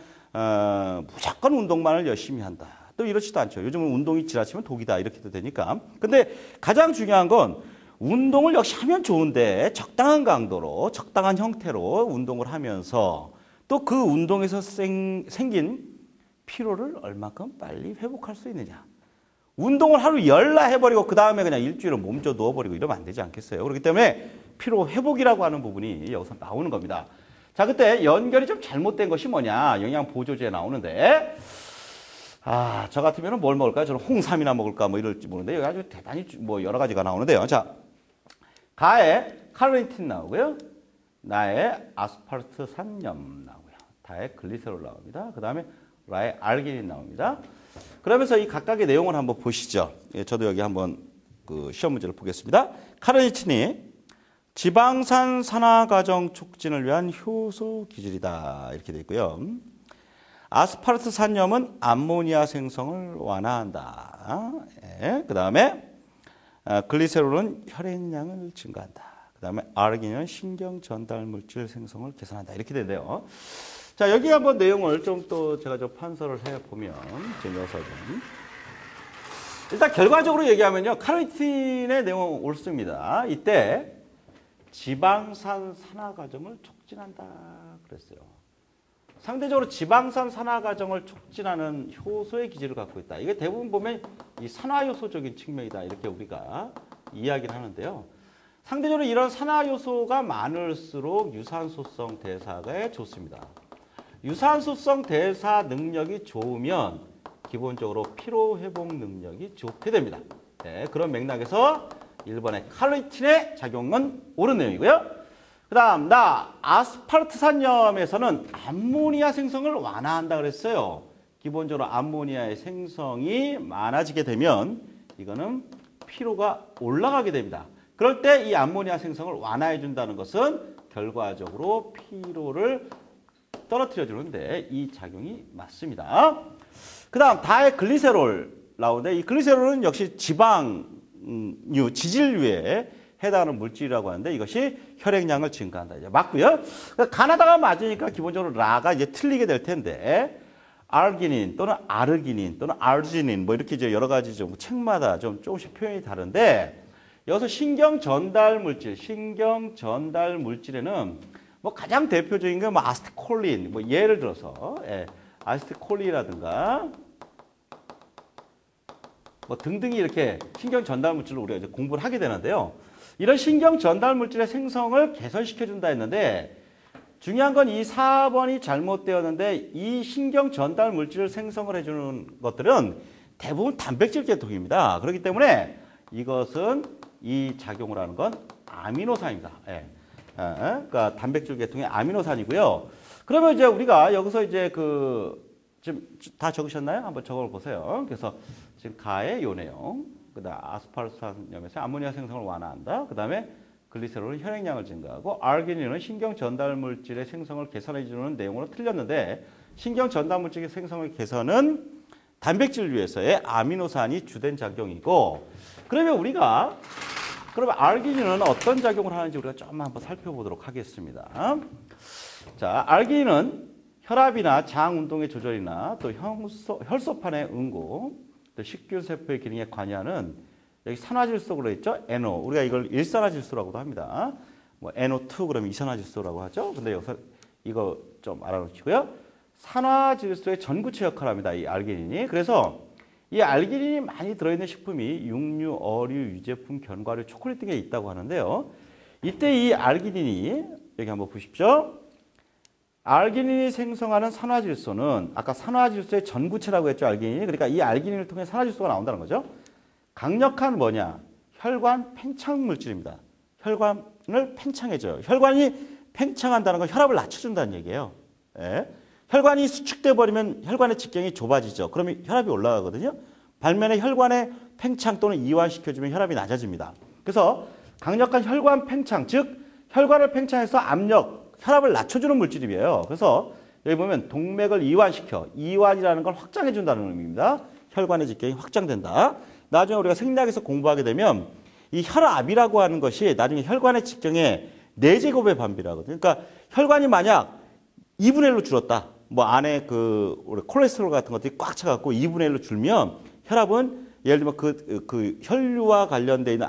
무조건 운동만을 열심히 한다. 또 이렇지도 않죠. 요즘은 운동이 지나치면 독이다 이렇게도 되니까. 근데 가장 중요한 건 운동을 역시 하면 좋은데 적당한 강도로 적당한 형태로 운동을 하면서 또 그 운동에서 생긴 피로를 얼마큼 빨리 회복할 수 있느냐. 운동을 하루 열나 해버리고 그 다음에 그냥 일주일을 몸져 누워버리고 이러면 안 되지 않겠어요. 그렇기 때문에 피로 회복이라고 하는 부분이 여기서 나오는 겁니다. 자, 그때 연결이 좀 잘못된 것이 뭐냐. 영양 보조제에 나오는데 저 같으면 뭘 먹을까요? 저는 홍삼이나 먹을까 뭐 이럴지 모르는데 여기 아주 대단히 뭐 여러 가지가 나오는데요. 자, 가에 카르니틴 나오고요. 나에 아스파르트산염 나오고요. 다에 글리세롤 나옵니다. 그 다음에 라에 알기닌 나옵니다. 그러면서 이 각각의 내용을 한번 보시죠. 예, 저도 여기 한번 그 시험 문제를 보겠습니다. 카르니틴이 지방산 산화 과정 촉진을 위한 효소 기질이다. 이렇게 되어 있고요. 아스파르트산염은 암모니아 생성을 완화한다. 예, 그 다음에 글리세롤은 혈액량을 증가한다. 그 다음에 아르기닌은 신경 전달 물질 생성을 개선한다. 이렇게 되는데요. 자, 여기 한번 내용을 좀 또 제가 좀 판서를 해보면 제 녀석은 일단 결과적으로 얘기하면요. 카르니틴의 내용은 옳습니다. 이때 지방산 산화 과정을 촉진한다 그랬어요. 상대적으로 지방산 산화 과정을 촉진하는 효소의 기질을 갖고 있다. 이게 대부분 보면 이 산화 요소적인 측면이다. 이렇게 우리가 이야기를 하는데요. 상대적으로 이런 산화 요소가 많을수록 유산소성 대사가 좋습니다. 유산소성 대사 능력이 좋으면 기본적으로 피로 회복 능력이 좋게 됩니다. 네, 그런 맥락에서 1번의 카르니틴의 작용은 옳은 내용이고요. 그 다음 아스파르트산염에서는 암모니아 생성을 완화한다 그랬어요. 기본적으로 암모니아의 생성이 많아지게 되면 이거는 피로가 올라가게 됩니다. 그럴 때 이 암모니아 생성을 완화해 준다는 것은 결과적으로 피로를 떨어뜨려 주는데 이 작용이 맞습니다. 그 다음 다에 글리세롤 나오는데 이 글리세롤은 역시 지방류, 지질류에 해당하는 물질이라고 하는데 이것이 혈액량을 증가한다. 이제 맞고요. 가나다가 맞으니까 기본적으로 라가 이제 틀리게 될 텐데 알기닌 또는 아르기닌 또는 알지닌 뭐 이렇게 이제 여러 가지 좀 책마다 좀 조금씩 표현이 다른데 여기서 신경 전달 물질에는 뭐 가장 대표적인 게 뭐 아세틸콜린 뭐 예를 들어서 아세틸콜린이라든가 뭐 등등이 이렇게 신경 전달 물질로 우리가 이제 공부를 하게 되는데요. 이런 신경 전달 물질의 생성을 개선시켜 준다 했는데 중요한 건 이 4번이 잘못되었는데 이 신경 전달 물질을 생성을 해주는 것들은 대부분 단백질 계통입니다. 그렇기 때문에 이것은 이 작용을 하는 건 아미노산입니다. 그러니까 단백질 계통의 아미노산이고요. 그러면 이제 우리가 여기서 이제 지금 다 적으셨나요? 한번 적어보세요. 그래서 지금 가의 요 내용, 그다음 아스파르탄염에서 암모니아 생성을 완화한다. 그다음에 글리세롤은 혈액량을 증가하고 알기닌은 신경 전달 물질의 생성을 개선해 주는 내용으로 틀렸는데 신경 전달 물질의 생성을 개선은 단백질 위에서의 아미노산이 주된 작용이고 그러면 알기닌은 어떤 작용을 하는지 우리가 좀 한번 살펴보도록 하겠습니다. 자, 알기닌은 혈압이나 장 운동의 조절이나 또 혈소판의 응고, 또 식균 세포의 기능에 관여하는 여기 산화질소로 있죠. NO. 우리가 이걸 일산화질소라고도 합니다. 뭐 NO2 그러면 이산화질소라고 하죠. 근데 여기서 이거 좀 알아놓으시고요. 산화질소의 전구체 역할을 합니다. 이 알기닌이. 그래서 이 알기닌이 많이 들어있는 식품이 육류, 어류, 유제품, 견과류, 초콜릿 등에 있다고 하는데요. 이때 이 알기닌이 여기 한번 보십시오. 알기닌이 생성하는 산화질소는 아까 산화질소의 전구체라고 했죠. 알기닌이. 그러니까 이 알기닌을 통해 산화질소가 나온다는 거죠. 강력한 혈관 팽창 물질입니다. 혈관을 팽창해줘요. 혈관이 팽창한다는 건 혈압을 낮춰준다는 얘기예요. 혈관이 수축돼 버리면 혈관의 직경이 좁아지죠. 그러면 혈압이 올라가거든요. 반면에 혈관의 팽창 또는 이완시켜주면 혈압이 낮아집니다. 그래서 강력한 혈관 팽창, 즉 혈관을 팽창해서 혈압을 낮춰주는 물질이에요. 그래서 여기 보면 동맥을 이완이라는 걸 확장해준다는 의미입니다. 혈관의 직경이 확장된다. 나중에 우리가 생리학에서 공부하게 되면 이 혈압이라고 하는 것이 나중에 혈관의 직경의 4제곱의 반비례하거든요. 그러니까 혈관이 만약 2분의 1로 줄었다. 뭐 안에 우리 콜레스테롤 같은 것들이 꽉 차갖고 2분의 1로 줄면 혈압은 예를 들면 혈류와 관련되어 있는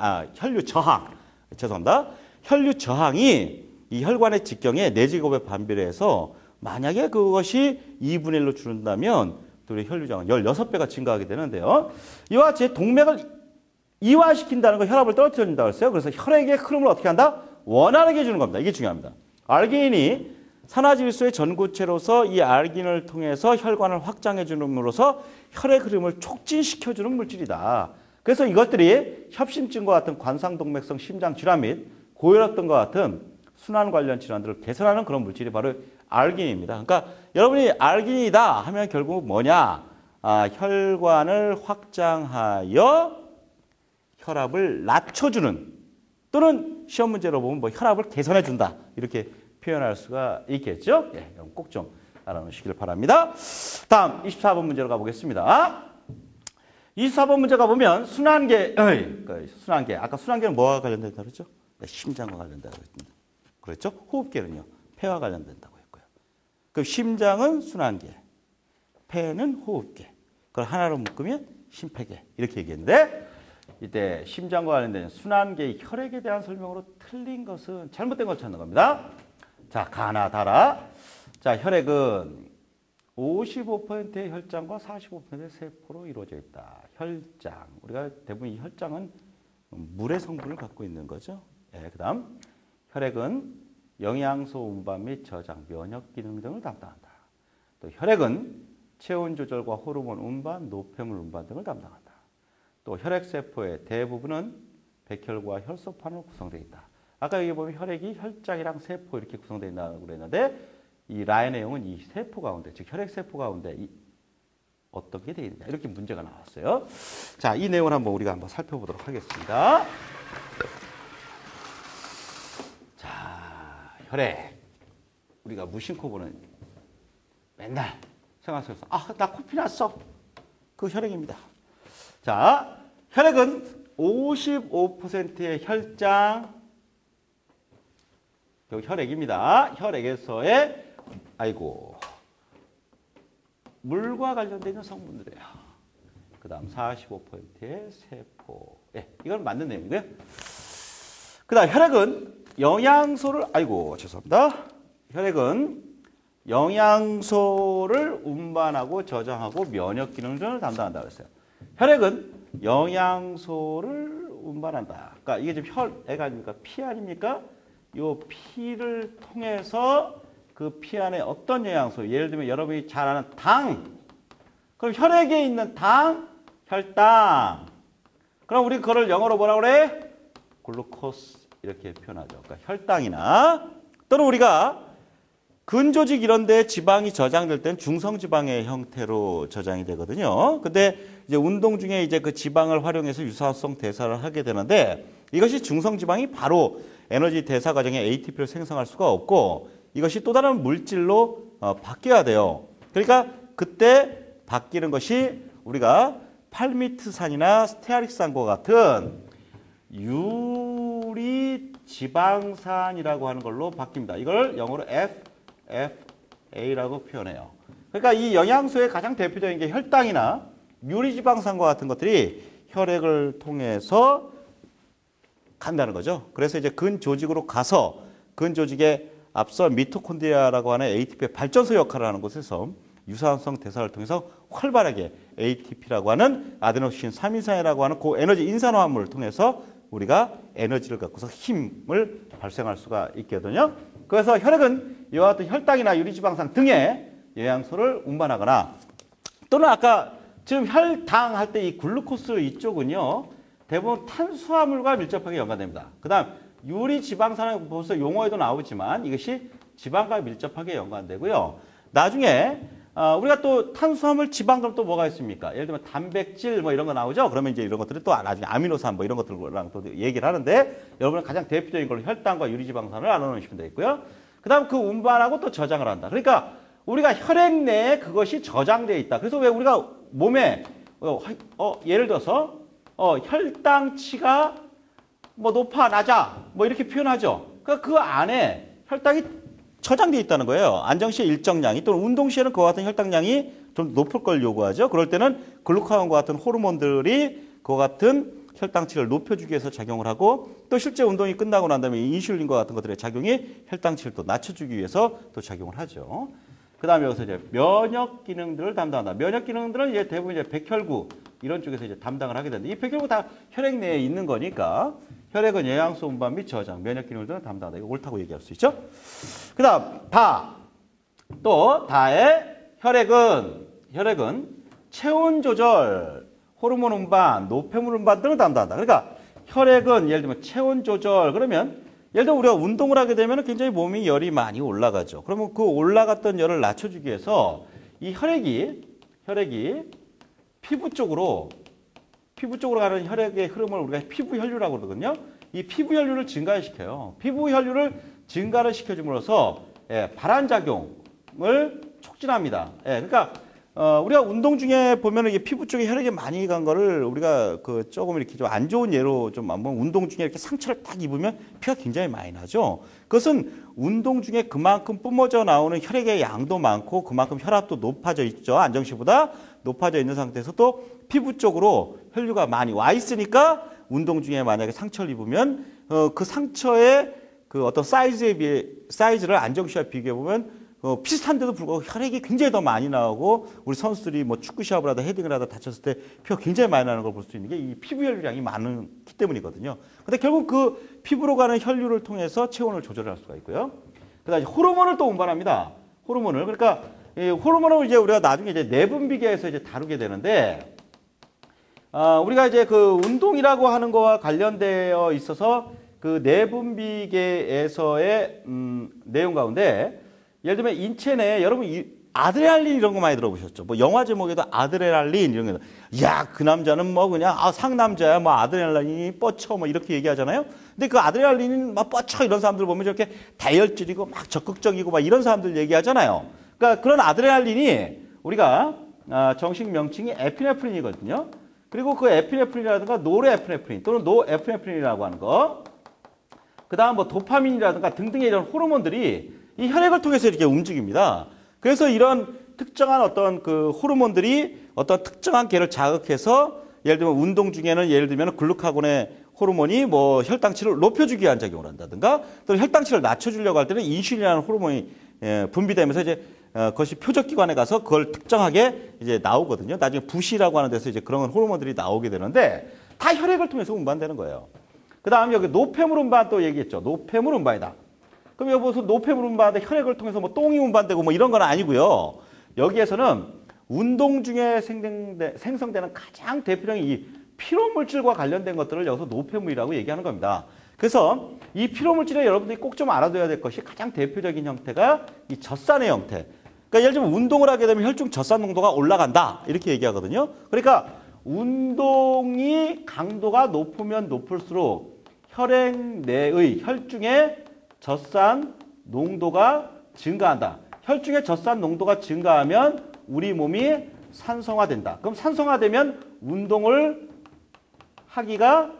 혈류 저항이 이 혈관의 직경의 4제곱의 반비례해서 만약에 그것이 2분의 1로 줄는다면 우리 혈류저항은 16배가 증가하게 되는데요. 이와 같이 동맥을 이완시킨다는 건 혈압을 떨어뜨린다고 했어요. 그래서 혈액의 흐름을 어떻게 한다? 원활하게 해주는 겁니다. 이게 중요합니다. 알기닌이 산화질소의 전구체로서 이 알기닌을 통해서 혈관을 확장해 주므로써 혈액 흐름을 촉진시켜주는 물질이다. 그래서 이것들이 협심증과 같은 관상동맥성 심장질환 및 고혈압 등과 같은 순환 관련 질환들을 개선하는 그런 물질이 바로 알기닌입니다. 그러니까 여러분이 알기닌이다 하면 결국 뭐냐? 혈관을 확장하여 혈압을 낮춰주는 또는 시험 문제로 보면 뭐 혈압을 개선해준다 이렇게 표현할 수가 있겠죠. 예, 꼭 좀 알아놓으시길 바랍니다. 다음 24번 문제로 가보겠습니다. 24번 문제 가보면 순환계. 아까 순환계는 뭐와 관련된다고 그랬죠? 심장과 관련된다고 그랬습니다. 그렇죠? 호흡계는요. 폐와 관련된다고 했고요. 그럼 심장은 순환계, 폐는 호흡계. 그걸 하나로 묶으면 심폐계. 이렇게 얘기했는데 이때 심장과 관련된 순환계의 혈액에 대한 설명으로 틀린 것은 잘못된 걸 찾는 겁니다. 자, 가나 다라. 자, 혈액은 55%의 혈장과 45%의 세포로 이루어져 있다. 혈장. 우리가 대부분 이 혈장은 물의 성분을 갖고 있는 거죠. 예, 그다음 혈액은 영양소 운반 및 저장, 면역 기능 등을 담당한다. 또 혈액은 체온 조절과 호르몬 운반, 노폐물 운반 등을 담당한다. 또 혈액 세포의 대부분은 백혈과 혈소판으로 구성되어 있다. 아까 여기 보면 혈액이 혈장이랑 세포 이렇게 구성되어 있다고 그랬는데 이 라의 내용은 이 세포 가운데, 즉 혈액 세포 가운데 어떤 게 되어 있느냐 이렇게 문제가 나왔어요. 자, 이 내용을 우리가 한번 살펴보도록 하겠습니다. 자, 혈액. 우리가 무심코 보는 맨날 생활 속에서 나 코피 났어. 그 혈액입니다. 자, 혈액은 55%의 혈장, 여기 혈액입니다. 혈액에서의 물과 관련되어 있는 성분들이에요. 그 다음 45%의 세포. 예, 이건 맞는 내용이고요. 그 다음 혈액은 영양소를, 죄송합니다. 혈액은 영양소를 운반하고 저장하고 면역 기능을 담당한다고 했어요. 혈액은 영양소를 운반한다. 그러니까 이게 지금 혈액 아닙니까? 피 아닙니까? 요 피를 통해서 그 피 안에 어떤 영양소, 예를 들면 여러분이 잘 아는 당. 그럼 혈액에 있는 당, 혈당. 그럼 우리 그거를 영어로 뭐라고 그래? 글루코스 이렇게 표현하죠. 그러니까 혈당이나 또는 우리가 근조직 이런 데 지방이 저장될 때는 중성지방의 형태로 저장이 되거든요. 근데 이제 운동 중에 이제 그 지방을 활용해서 유사성 대사를 하게 되는데 이것이 중성지방이 바로 에너지 대사 과정에 ATP를 생성할 수가 없고 이것이 또 다른 물질로 바뀌어야 돼요. 그러니까 그때 바뀌는 것이 우리가 팔미트산이나 스테아릭산과 같은 유리지방산이라고 하는 걸로 바뀝니다. 이걸 영어로 FFA라고 표현해요. 그러니까 이 영양소의 가장 대표적인 게 혈당이나 유리지방산과 같은 것들이 혈액을 통해서 간다는 거죠. 그래서 이제 근조직으로 가서 근조직에 앞서 미토콘드리아라고 하는 ATP의 발전소 역할을 하는 곳에서 유사성 대사를 통해서 활발하게 ATP라고 하는 아데노신 3인산이라고 하는 고에너지 인산화합물을 통해서 우리가 에너지를 갖고서 힘을 발생할 수가 있거든요. 그래서 혈액은 이와 같은 혈당이나 유리지방산 등의 영양소를 운반하거나 또는 아까 지금 혈당 할 때 이 글루코스 이쪽은요. 대부분 탄수화물과 밀접하게 연관됩니다. 그 다음 유리지방산은 벌써 용어에도 나오지만 이것이 지방과 밀접하게 연관되고요. 나중에 우리가 또 탄수화물, 지방 그럼 또 뭐가 있습니까? 예를 들면 단백질 뭐 이런 거 나오죠. 그러면 이제 이런 것들이 또 나중에 아미노산 뭐 이런 것들랑 또 얘기를 하는데 여러분은 가장 대표적인 걸로 혈당과 유리지방산을 알아놓으시면 되겠고요. 그 다음 그 운반하고 또 저장을 한다. 그러니까 우리가 혈액 내에 그것이 저장되어 있다. 그래서 왜 우리가 몸에 예를 들어서 혈당치가 뭐 높아 낮아 뭐 이렇게 표현하죠. 그러니까 그 안에 혈당이 저장되어 있다는 거예요. 안정 시에 일정량이 또는 운동 시에는 그와 같은 혈당량이 좀 높을 걸 요구하죠. 그럴 때는 글루카곤과 같은 호르몬들이 그와 같은 혈당치를 높여주기 위해서 작용을 하고 또 실제 운동이 끝나고 난 다음에 인슐린과 같은 것들의 작용이 혈당치를 또 낮춰주기 위해서 또 작용을 하죠. 그 다음에 여기서 이제 면역 기능들을 담당한다. 면역 기능들은 이제 대부분 이제 백혈구 이런 쪽에서 이제 담당을 하게 되는데 이 백혈구 다 혈액 내에 있는 거니까 혈액은 영양소 운반 및 저장, 면역 기능들은 담당한다. 이거 옳다고 얘기할 수 있죠. 그 다음 또 다의 혈액은 체온 조절, 호르몬 운반, 노폐물 운반 등을 담당한다. 그러니까 혈액은 예를 들면 체온 조절 그러면 예를 들어 우리가 운동을 하게 되면 굉장히 몸이 열이 많이 올라가죠. 그러면 그 올라갔던 열을 낮춰주기 위해서 이 혈액이 피부 쪽으로 가는 혈액의 흐름을 우리가 피부 혈류라고 그러거든요. 이 피부 혈류를 증가시켜요. 피부 혈류를 증가를 시켜줌으로써 발환작용을 촉진합니다. 그러니까 우리가 운동 중에 보면 이게 피부 쪽에 혈액이 많이 간 거를 우리가 조금 이렇게 좀 안 좋은 예로 좀 한번 운동 중에 이렇게 상처를 딱 입으면 피가 굉장히 많이 나죠. 그것은 운동 중에 그만큼 뿜어져 나오는 혈액의 양도 많고 그만큼 혈압도 높아져 있죠. 안정시보다 높아져 있는 상태에서 또 피부 쪽으로 혈류가 많이 와 있으니까 운동 중에 만약에 상처를 입으면 그 상처의 그 어떤 사이즈를 안정시와 비교해 보면 비슷한데도 불구하고 혈액이 굉장히 더 많이 나오고 우리 선수들이 뭐 축구 시합을 하다 헤딩을 하다 다쳤을 때 피가 굉장히 많이 나는 걸 볼 수 있는 게 이 피부 혈류량이 많기 때문이거든요. 근데 결국 그 피부로 가는 혈류를 통해서 체온을 조절할 수가 있고요. 그다음에 호르몬을 또 운반합니다. 호르몬을 그러니까 이 호르몬을 이제 우리가 나중에 이제 내분비계에서 이제 다루게 되는데 우리가 이제 그 운동이라고 하는 거와 관련되어 있어서 그 내분비계에서의 내용 가운데 예를 들면 인체 내에 여러분 아드레날린 이런 거 많이 들어보셨죠? 뭐 영화 제목에도 아드레날린 이런 거. 야, 그 남자는 뭐 그냥 상남자야. 뭐 아드레날린이 뻗쳐 뭐 이렇게 얘기하잖아요. 근데 그 아드레날린이 막 뻗쳐 이런 사람들 보면 저렇게 다혈질이고 막 적극적이고 막 이런 사람들 얘기하잖아요. 그러니까 그런 아드레날린이 우리가 정식 명칭이 에피네프린이거든요. 그리고 그 에피네프린이라든가 노르에피네프린 또는 노에피네프린이라고 하는 거, 그 다음 뭐 도파민이라든가 등등의 이런 호르몬들이 이 혈액을 통해서 이렇게 움직입니다. 그래서 이런 특정한 어떤 그 호르몬들이 어떤 특정한 계를 자극해서 예를 들면 운동 중에는 예를 들면 글루카곤의 호르몬이 뭐 혈당치를 높여주기 위한 작용을 한다든가 또는 혈당치를 낮춰주려고 할 때는 인슐린이라는 호르몬이 분비되면서 이제 그것이 표적기관에 가서 그걸 특정하게 이제 나오거든요. 나중에 부시라고 하는 데서 이제 그런 호르몬들이 나오게 되는데 다 혈액을 통해서 운반되는 거예요. 그 다음 여기 노폐물 운반 또 얘기했죠. 노폐물 운반이다. 그럼 여기 무슨 노폐물 운반인데 혈액을 통해서 뭐 똥이 운반되고 뭐 이런 건 아니고요. 여기에서는 운동 중에 생성되는 가장 대표적인 이 피로물질과 관련된 것들을 여기서 노폐물이라고 얘기하는 겁니다. 그래서 이 피로물질에 여러분들이 꼭 좀 알아둬야 될 것이 가장 대표적인 형태가 이 젖산의 형태. 그러니까 예를 들면 운동을 하게 되면 혈중 젖산 농도가 올라간다 이렇게 얘기하거든요. 그러니까 운동이 강도가 높으면 높을수록 혈액 내의 혈중의 젖산 농도가 증가한다. 혈중의 젖산 농도가 증가하면 우리 몸이 산성화된다. 그럼 산성화되면 운동을 하기가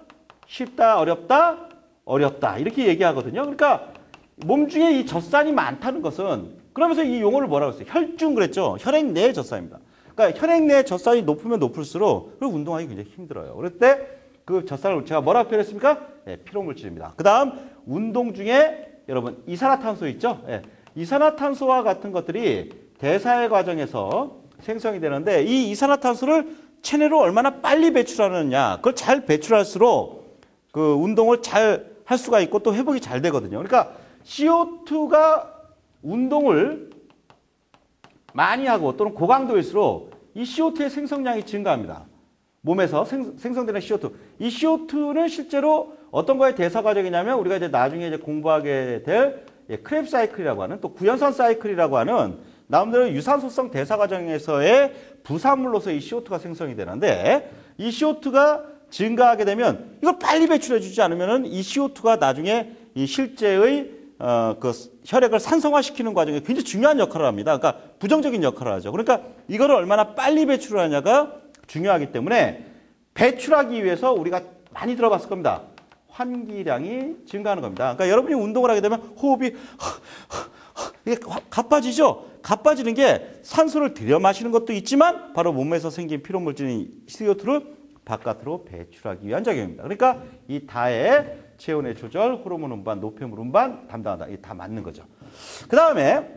쉽다, 어렵다? 어렵다. 이렇게 얘기하거든요. 그러니까 몸 중에 이 젖산이 많다는 것은 그러면서 이 용어를 뭐라고 했어요? 혈중 그랬죠. 혈액 내의 젖산입니다. 그러니까 혈액 내의 젖산이 높으면 높을수록 운동하기 굉장히 힘들어요. 그럴 때 그 젖산을 제가 뭐라고 표현했습니까? 네, 피로물질입니다. 그 다음 운동 중에 여러분 이산화탄소 있죠? 네, 이산화탄소와 같은 것들이 대사의 과정에서 생성이 되는데 이 이산화탄소를 체내로 얼마나 빨리 배출하느냐 그걸 잘 배출할수록 그 운동을 잘 할 수가 있고 또 회복이 잘 되거든요. 그러니까 CO2가 운동을 많이 하고 또는 고강도일수록 이 CO2의 생성량이 증가합니다. 몸에서 생성되는 CO2. 이 CO2는 실제로 어떤 거의 대사 과정이냐면 우리가 이제 나중에 이제 공부하게 될 크랩 사이클이라고 하는 또 구연산 사이클이라고 하는 나름대로 유산소성 대사 과정에서의 부산물로서 이 CO2가 생성이 되는데 이 CO2가 증가하게 되면 이걸 빨리 배출해 주지 않으면은 이 CO2가 나중에 이 실제의 그 혈액을 산성화시키는 과정에 굉장히 중요한 역할을 합니다. 그러니까 부정적인 역할을 하죠. 그러니까 이거를 얼마나 빨리 배출하냐가 중요하기 때문에 배출하기 위해서 우리가 많이 들어봤을 겁니다. 환기량이 증가하는 겁니다. 그러니까 여러분이 운동을 하게 되면 호흡이 이게 가빠지죠. 가빠지는 게 산소를 들여 마시는 것도 있지만 바로 몸에서 생긴 피로물질인 CO2를 바깥으로 배출하기 위한 작용입니다. 그러니까 이 다의 체온의 조절, 호르몬 운반, 노폐물 운반 담당한다. 이게 다 맞는 거죠. 그 다음에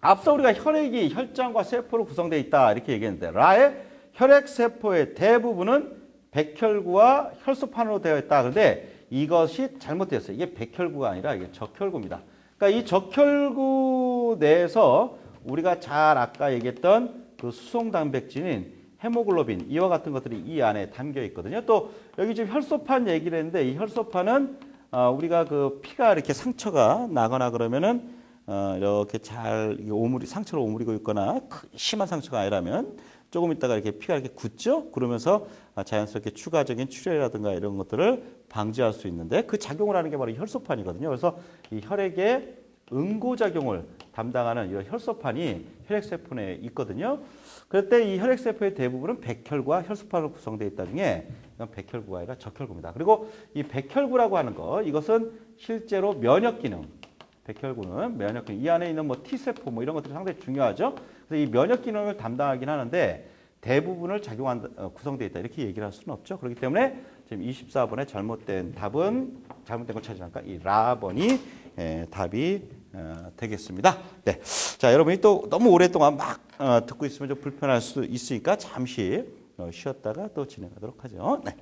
앞서 우리가 혈액이 혈장과 세포로 구성되어 있다 이렇게 얘기했는데 라의 혈액세포의 대부분은 백혈구와 혈소판으로 되어 있다. 그런데 이것이 잘못되었어요. 이게 백혈구가 아니라 이게 적혈구입니다. 그러니까 이 적혈구 내에서 우리가 잘 아까 얘기했던 그 수송 단백질인 헤모글로빈 이와 같은 것들이 이 안에 담겨 있거든요. 또 여기 지금 혈소판 얘기를 했는데 이 혈소판은 우리가 그 피가 이렇게 상처가 나거나 그러면은 이렇게 잘 상처로 오므리고 있거나 심한 상처가 아니라면 조금 있다가 이렇게 피가 이렇게 굳죠? 그러면서 자연스럽게 추가적인 출혈이라든가 이런 것들을 방지할 수 있는데 그 작용을 하는 게 바로 혈소판이거든요. 그래서 이 혈액의 응고작용을 담당하는 이런 혈소판이 혈액세포 내에 있거든요. 그럴 때 이 혈액세포의 대부분은 백혈구와 혈소판으로 구성되어 있다 중에 이건 백혈구가 아니라 적혈구입니다. 그리고 이 백혈구라고 하는 거 이것은 실제로 면역기능 백혈구는 면역기능 이 안에 있는 뭐 T세포 뭐 이런 것들이 상당히 중요하죠. 그래서 이 면역기능을 담당하긴 하는데 대부분을 구성되어 있다 이렇게 얘기를 할 수는 없죠. 그렇기 때문에 지금 24번의 잘못된 걸 찾지 않을까 이 라번이 답이 되겠습니다. 네, 자 여러분이 또 너무 오랫동안 막 듣고 있으면 좀 불편할 수 있으니까 잠시 쉬었다가 또 진행하도록 하죠. 네.